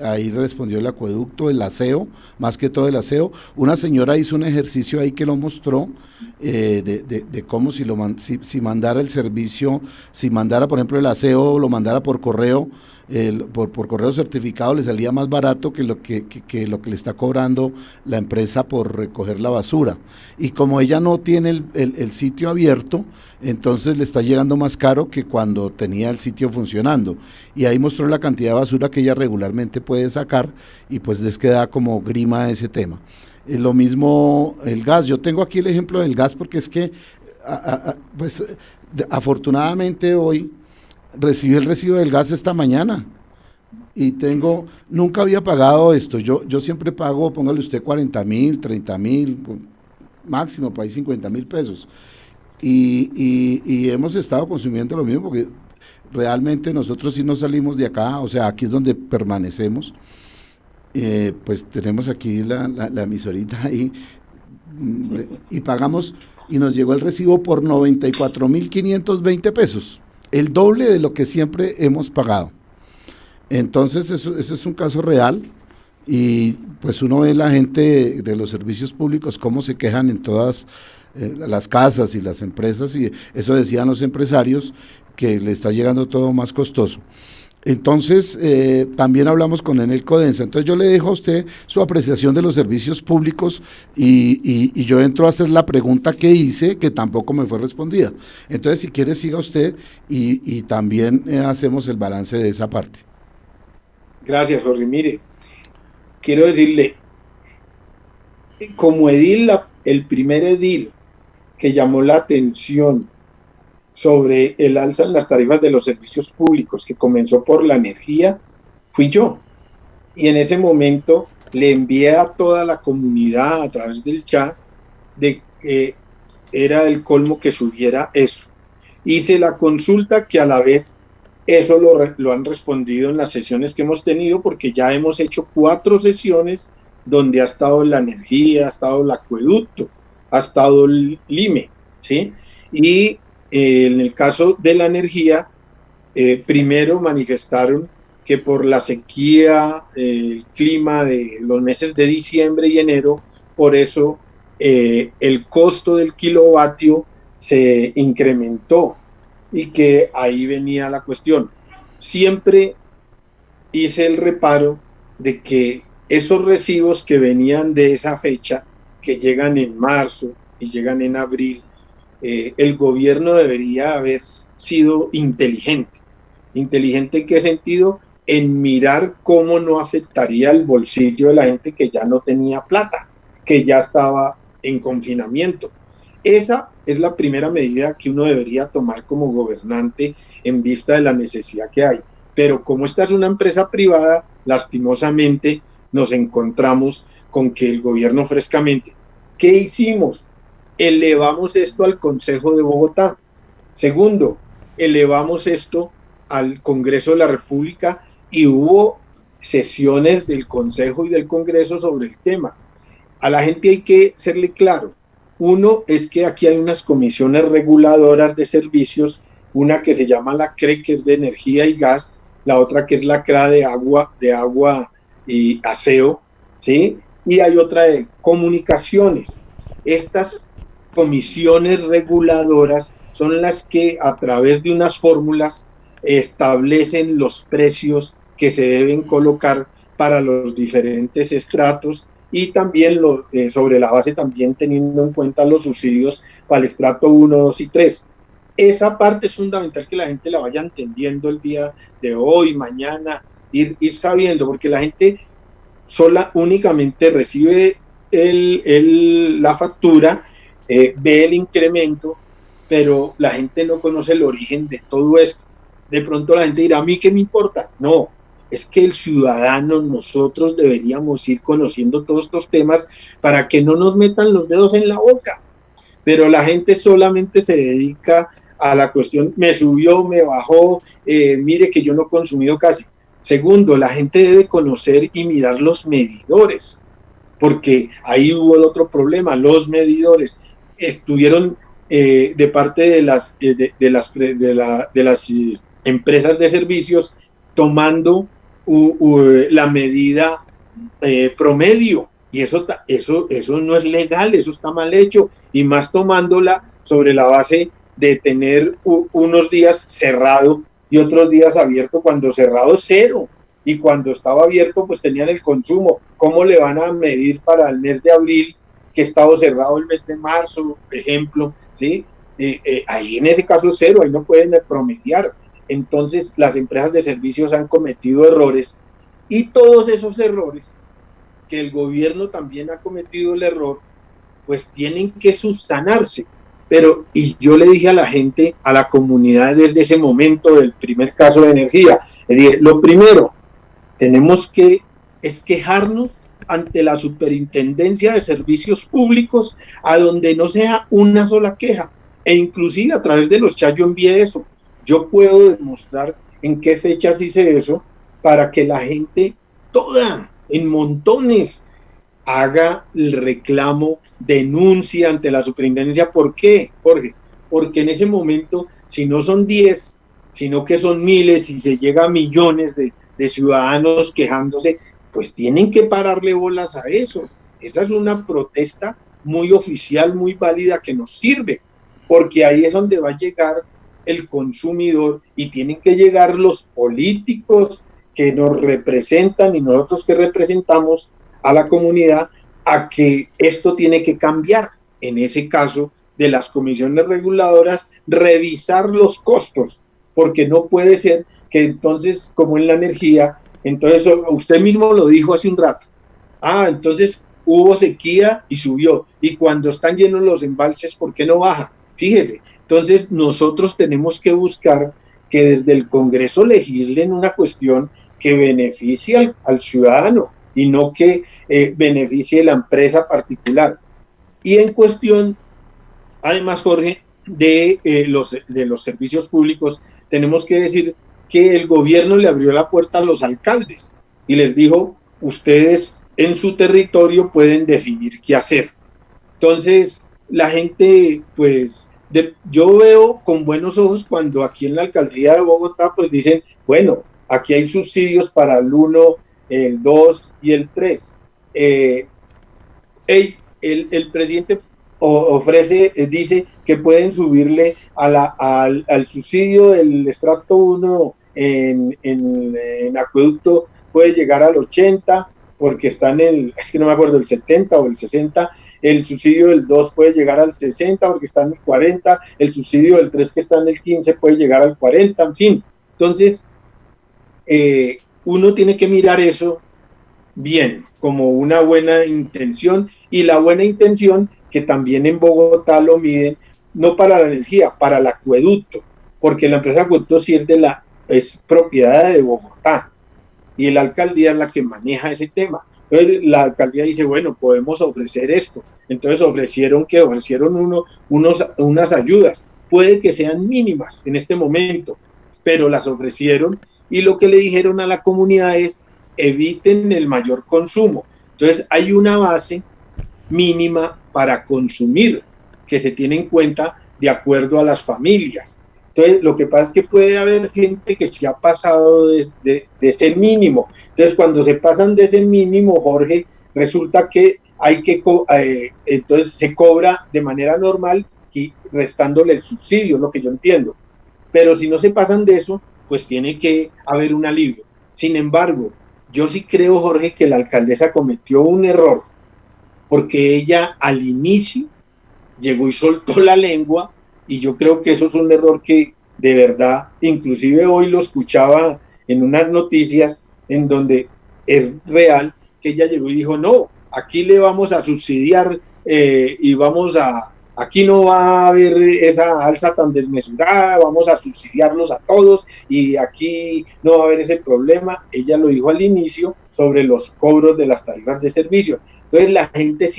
ahí respondió el acueducto, el aseo, más que todo el aseo. Una señora hizo un ejercicio ahí que lo mostró de cómo si mandara el servicio, si mandara por ejemplo el aseo, lo mandara por correo, por correo certificado, le salía más barato que lo que le está cobrando la empresa por recoger la basura. Y como ella no tiene el sitio abierto, entonces le está llegando más caro que cuando tenía el sitio funcionando. Y ahí mostró la cantidad de basura que ella regularmente puede sacar y pues les queda como grima ese tema. Lo mismo el gas. Yo tengo aquí el ejemplo del gas porque es que pues afortunadamente hoy recibí el recibo del gas esta mañana y nunca había pagado esto. Yo siempre pago, póngale usted 40,000, 30,000, máximo para ahí 50,000 pesos. Y hemos estado consumiendo lo mismo porque realmente nosotros sí no salimos de acá, o sea, aquí es donde permanecemos. Pues tenemos aquí la emisorita ahí y pagamos, y nos llegó el recibo por 94,520 pesos, el doble de lo que siempre hemos pagado. Entonces ese es un caso real, y pues uno ve la gente de los servicios públicos cómo se quejan en todas las casas y las empresas, y eso decían los empresarios, que le está llegando todo más costoso. Entonces, también hablamos con Enel Codensa. Entonces yo le dejo a usted su apreciación de los servicios públicos y yo entro a hacer la pregunta que hice, que tampoco me fue respondida. Entonces, si quiere, siga usted y también hacemos el balance de esa parte. Gracias, Jorge. Mire, quiero decirle, como edil, el primer edil que llamó la atención sobre el alza en las tarifas de los servicios públicos, que comenzó por la energía, fui yo. Y en ese momento le envié a toda la comunidad a través del chat de que era el colmo que subiera eso. Hice la consulta, que a la vez eso lo han respondido en las sesiones que hemos tenido, porque ya hemos hecho 4 sesiones donde ha estado la energía, ha estado el acueducto, ha estado el LIME, ¿sí? Y en el caso de la energía, primero manifestaron que por la sequía, el clima de los meses de diciembre y enero, por eso el costo del kilovatio se incrementó, y que ahí venía la cuestión. Siempre hice el reparo de que esos recibos que venían de esa fecha, que llegan en marzo y llegan en abril, el gobierno debería haber sido inteligente. ¿Inteligente en qué sentido? En mirar cómo no afectaría el bolsillo de la gente que ya no tenía plata, que ya estaba en confinamiento. Esa es la primera medida que uno debería tomar como gobernante en vista de la necesidad que hay. Pero como esta es una empresa privada, lastimosamente nos encontramos con que el gobierno frescamente, ¿qué hicimos? Elevamos esto al Consejo de Bogotá. Segundo, elevamos esto al Congreso de la República y hubo sesiones del Consejo y del Congreso sobre el tema. A la gente hay que serle claro. Uno es que aquí hay unas comisiones reguladoras de servicios una que se llama la CRE, que es de energía y gas, la otra que es la CRA de agua y aseo, ¿sí? Y hay otra de comunicaciones. Estas comisiones reguladoras son las que a través de unas fórmulas establecen los precios que se deben colocar para los diferentes estratos y también sobre la base también teniendo en cuenta los subsidios para el estrato 1, 2 y 3. Esa parte es fundamental que la gente la vaya entendiendo el día de hoy, mañana, ir sabiendo, porque la gente únicamente recibe la factura, ve el incremento, pero la gente no conoce el origen de todo esto. De pronto la gente dirá, ¿a mí qué me importa? No, es que el ciudadano, nosotros deberíamos ir conociendo todos estos temas para que no nos metan los dedos en la boca. Pero la gente solamente se dedica a la cuestión, me subió, me bajó, mire que yo no he consumido casi. Segundo, la gente debe conocer y mirar los medidores, porque ahí hubo el otro problema, los medidores estuvieron de parte de las empresas de servicios tomando la medida promedio, y eso no es legal, eso está mal hecho, y más tomándola sobre la base de tener unos días cerrado y otros días abierto, cuando cerrado es cero, y cuando estaba abierto pues tenían el consumo. ¿Cómo le van a medir para el mes de abril que estaba cerrado el mes de marzo, por ejemplo? ¿Sí? Ahí en ese caso es cero, ahí no pueden promediar. Entonces las empresas de servicios han cometido errores, y todos esos errores que el gobierno también ha cometido el error, pues tienen que subsanarse. Pero, y yo le dije a la gente, a la comunidad desde ese momento del primer caso de energía, le dije, lo primero, tenemos que quejarnos ante la Superintendencia de Servicios Públicos, a donde no sea una sola queja, e inclusive a través de los chats yo envié eso. Yo puedo demostrar en qué fechas hice eso, para que la gente toda, en montones, haga el reclamo, denuncia ante la superintendencia. ¿Por qué, Jorge? Porque en ese momento, si no son 10, sino que son miles y se llega a millones de ciudadanos quejándose, pues tienen que pararle bolas a eso. Esa es una protesta muy oficial, muy válida, que nos sirve, porque ahí es donde va a llegar el consumidor, y tienen que llegar los políticos que nos representan y nosotros que representamos a la comunidad, a que esto tiene que cambiar. En ese caso de las comisiones reguladoras, revisar los costos, porque no puede ser que entonces, como en la energía, entonces usted mismo lo dijo hace un rato, entonces hubo sequía y subió, y cuando están llenos los embalses, ¿por qué no baja? Fíjese, entonces nosotros tenemos que buscar que desde el Congreso legislen una cuestión que beneficie al ciudadano, y no que beneficie a la empresa particular. Y en cuestión, además, Jorge, de los servicios públicos, tenemos que decir que el gobierno le abrió la puerta a los alcaldes y les dijo, ustedes en su territorio pueden definir qué hacer. Entonces, la gente, pues, yo veo con buenos ojos cuando aquí en la alcaldía de Bogotá, pues dicen, bueno, aquí hay subsidios para el 1, el 2 y el 3. El presidente dice que pueden subirle al subsidio del estrato 1 en acueducto, puede llegar al 80, porque está es que no me acuerdo, el 70 o el 60, el subsidio del 2 puede llegar al 60 porque está en el 40, el subsidio del 3 que está en el 15 puede llegar al 40, en fin. Entonces, uno tiene que mirar eso bien, como una buena intención, y la buena intención que también en Bogotá lo miden, no para la energía, para el acueducto, porque la empresa acueducto sí es propiedad de Bogotá, y la alcaldía es la que maneja ese tema. Entonces la alcaldía dice, bueno, podemos ofrecer esto. Entonces ofrecieron unas ayudas, puede que sean mínimas en este momento, pero las ofrecieron, y lo que le dijeron a la comunidad es, eviten el mayor consumo. Entonces hay una base mínima para consumir que se tiene en cuenta de acuerdo a las familias. Entonces, lo que pasa es que puede haber gente que se ha pasado de ese mínimo. Entonces, cuando se pasan de ese mínimo, Jorge, resulta que entonces se cobra de manera normal y restándole el subsidio, lo que yo entiendo. Pero si no se pasan de eso, pues tiene que haber un alivio. Sin embargo, yo sí creo, Jorge, que la alcaldesa cometió un error, porque ella al inicio llegó y soltó la lengua, y yo creo que eso es un error que de verdad, inclusive hoy lo escuchaba en unas noticias en donde es real, que ella llegó y dijo, no, aquí le vamos a subsidiar y aquí no va a haber esa alza tan desmesurada, vamos a subsidiarlos a todos y aquí no va a haber ese problema. Ella lo dijo al inicio sobre los cobros de las tarifas de servicio. Entonces la gente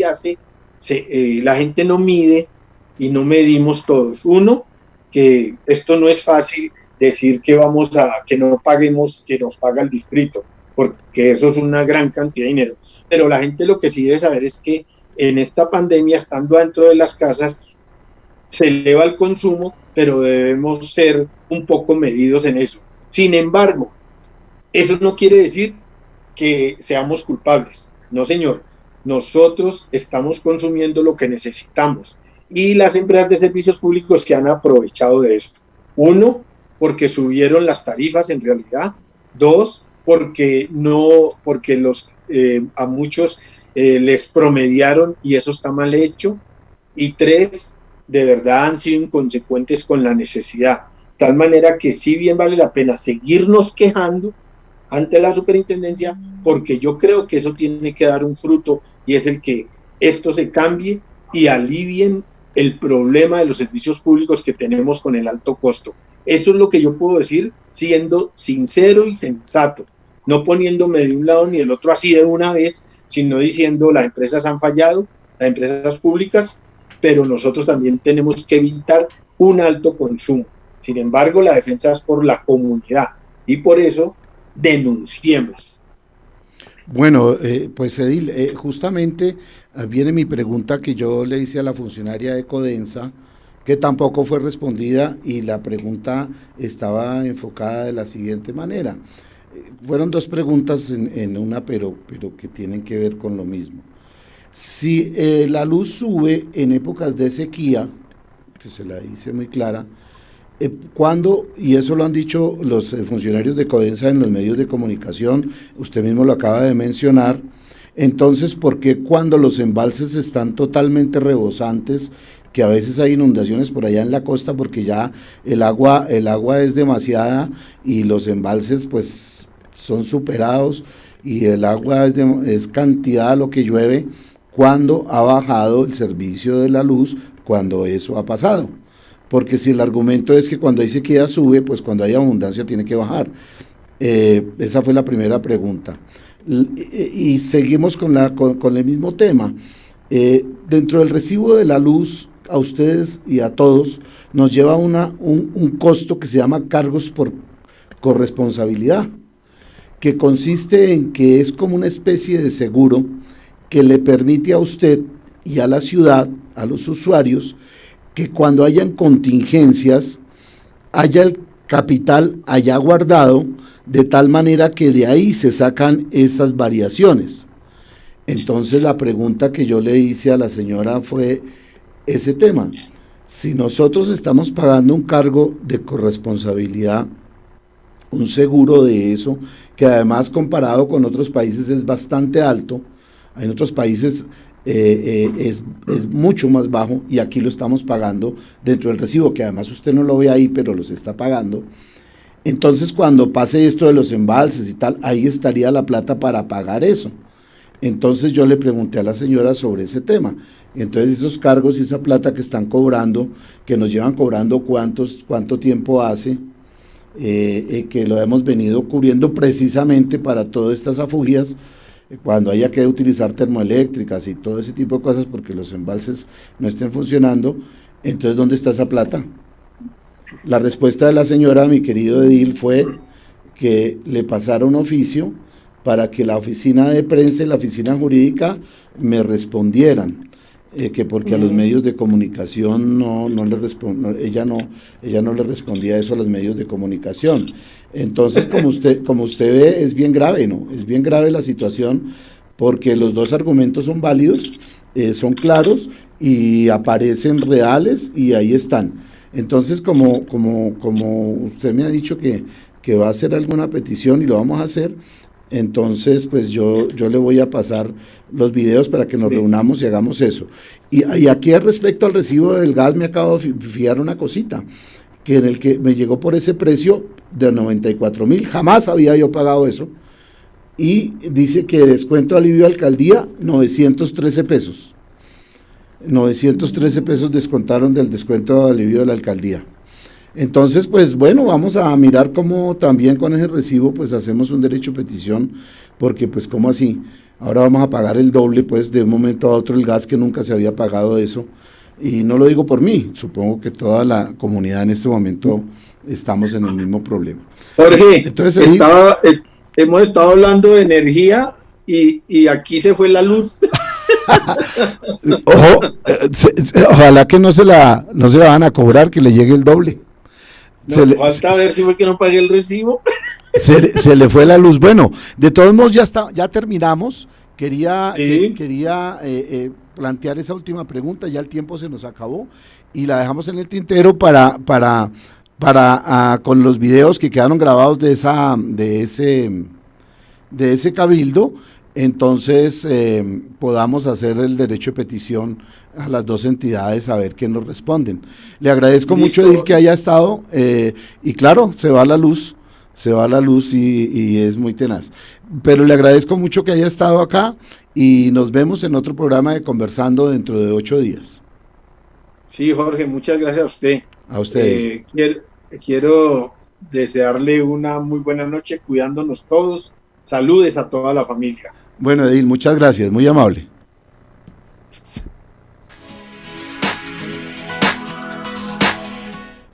la gente no mide y no medimos todos. Uno, que esto no es fácil decir que que no paguemos, que nos paga el distrito, porque eso es una gran cantidad de dinero. Pero la gente lo que sí debe saber es que en esta pandemia, estando dentro de las casas, se eleva el consumo, pero debemos ser un poco medidos en eso. Sin embargo, eso no quiere decir que seamos culpables. No, señor. Nosotros estamos consumiendo lo que necesitamos. Y las empresas de servicios públicos que han aprovechado de esto. Uno, porque subieron las tarifas en realidad. Dos, porque a muchos les promediaron y eso está mal hecho. Y tres, de verdad han sido inconsecuentes con la necesidad. De tal manera que sí bien vale la pena seguirnos quejando ante la superintendencia, porque yo creo que eso tiene que dar un fruto y es el que esto se cambie y alivien el problema de los servicios públicos que tenemos con el alto costo. Eso es lo que yo puedo decir siendo sincero y sensato, no poniéndome de un lado ni del otro así de una vez, sino diciendo las empresas han fallado, las empresas públicas, pero nosotros también tenemos que evitar un alto consumo. Sin embargo, la defensa es por la comunidad y por eso denunciemos. Bueno, pues Edil, justamente viene mi pregunta que yo le hice a la funcionaria de Codensa, que tampoco fue respondida, y la pregunta estaba enfocada de la siguiente manera. Fueron dos preguntas en una, pero que tienen que ver con lo mismo. Si la luz sube en épocas de sequía, que se la hice muy clara, cuando, y eso lo han dicho los funcionarios de Codensa en los medios de comunicación, usted mismo lo acaba de mencionar, entonces, ¿por qué cuando los embalses están totalmente rebosantes, que a veces hay inundaciones por allá en la costa porque ya el agua es demasiada y los embalses pues son superados y el agua es cantidad lo que llueve, cuando ha bajado el servicio de la luz, cuando eso ha pasado? Porque si el argumento es que cuando hay sequía sube, pues cuando hay abundancia tiene que bajar. Esa fue la primera pregunta. Y seguimos con el mismo tema. Dentro del recibo de la luz, a ustedes y a todos, nos lleva un costo que se llama cargos por corresponsabilidad, que consiste en que es como una especie de seguro que le permite a usted y a la ciudad, a los usuarios, que cuando hayan contingencias, haya el capital allá guardado, de tal manera que de ahí se sacan esas variaciones. Entonces la pregunta que yo le hice a la señora fue ese tema. Si nosotros estamos pagando un cargo de corresponsabilidad, un seguro de eso, que además comparado con otros países es bastante alto, en otros países es mucho más bajo y aquí lo estamos pagando dentro del recibo, que además usted no lo ve ahí, pero los está pagando. Entonces cuando pase esto de los embalses y tal, ahí estaría la plata para pagar eso. Entonces yo le pregunté a la señora sobre ese tema. Entonces esos cargos y esa plata que están cobrando, que nos llevan cobrando cuánto tiempo hace, que lo hemos venido cubriendo precisamente para todas estas afugias, cuando haya que utilizar termoeléctricas y todo ese tipo de cosas porque los embalses no estén funcionando. Entonces, ¿dónde está esa plata? La respuesta de la señora, mi querido Edil, fue que le pasara un oficio para que la oficina de prensa y la oficina jurídica me respondieran. que porque a los medios de comunicación ella no le respondía eso a los medios de comunicación. Entonces, como usted ve, es bien grave, ¿no? Es bien grave la situación, porque los dos argumentos son válidos, son claros y aparecen reales y ahí están. Entonces, como usted me ha dicho que va a hacer alguna petición y lo vamos a hacer, entonces pues yo le voy a pasar los videos para que nos reunamos y hagamos eso. Y aquí respecto al recibo del gas me acabo de fijar una cosita, que en el que me llegó por ese precio de 94,000, jamás había yo pagado eso, y dice que descuento alivio alcaldía 913 pesos. 913 pesos descontaron del descuento de alivio de la alcaldía. Entonces, pues bueno, vamos a mirar cómo también con ese recibo pues hacemos un derecho de petición, porque pues cómo así, ahora vamos a pagar el doble pues de un momento a otro el gas, que nunca se había pagado eso, y no lo digo por mí, supongo que toda la comunidad en este momento estamos en el mismo problema. Jorge, entonces ahí, hemos estado hablando de energía y aquí se fue la luz. Ojo, ojalá que no se la van a cobrar, que le llegue el doble. Falta ver si fue que no pagué el recibo. Se le fue la luz. Bueno, de todos modos ya terminamos. Quería plantear esa última pregunta, ya el tiempo se nos acabó y la dejamos en el tintero para con los videos que quedaron grabados de ese cabildo. Entonces podamos hacer el derecho de petición a las dos entidades, a ver qué nos responden. Le agradezco mucho, Edil, que haya estado, y claro, se va la luz y es muy tenaz, pero le agradezco mucho que haya estado acá y nos vemos en otro programa de Conversando dentro de 8 días. Sí, Jorge, muchas gracias a usted. A usted. Quiero desearle una muy buena noche, cuidándonos todos. Saludes a toda la familia. Bueno, Edil, muchas gracias, muy amable.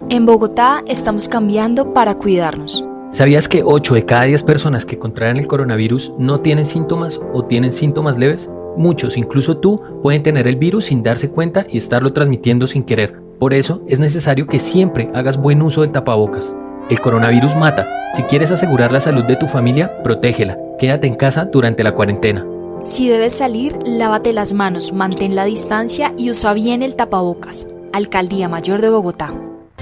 En Bogotá estamos cambiando para cuidarnos. ¿Sabías que 8 de cada 10 personas que contraen el coronavirus no tienen síntomas o tienen síntomas leves? Muchos, incluso tú, pueden tener el virus sin darse cuenta y estarlo transmitiendo sin querer. Por eso es necesario que siempre hagas buen uso del tapabocas. El coronavirus mata. Si quieres asegurar la salud de tu familia, protégela. Quédate en casa durante la cuarentena. Si debes salir, lávate las manos, mantén la distancia y usa bien el tapabocas. Alcaldía Mayor de Bogotá.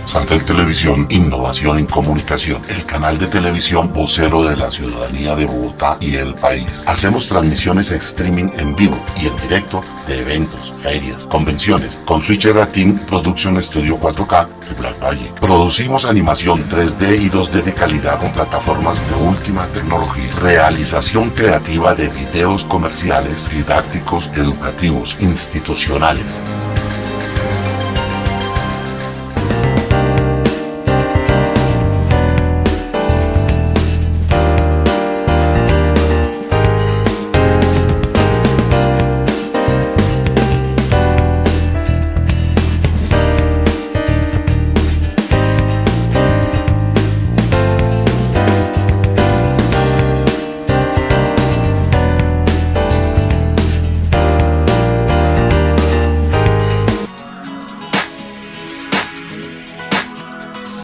Santel Televisión, innovación en comunicación, el canal de televisión vocero de la ciudadanía de Bogotá y el país. Hacemos transmisiones streaming en vivo y en directo de eventos, ferias, convenciones, con Switcher Team Production Studio 4K de Black Valle. Producimos animación 3D y 2D de calidad con plataformas de última tecnología. Realización creativa de videos comerciales, didácticos, educativos, institucionales.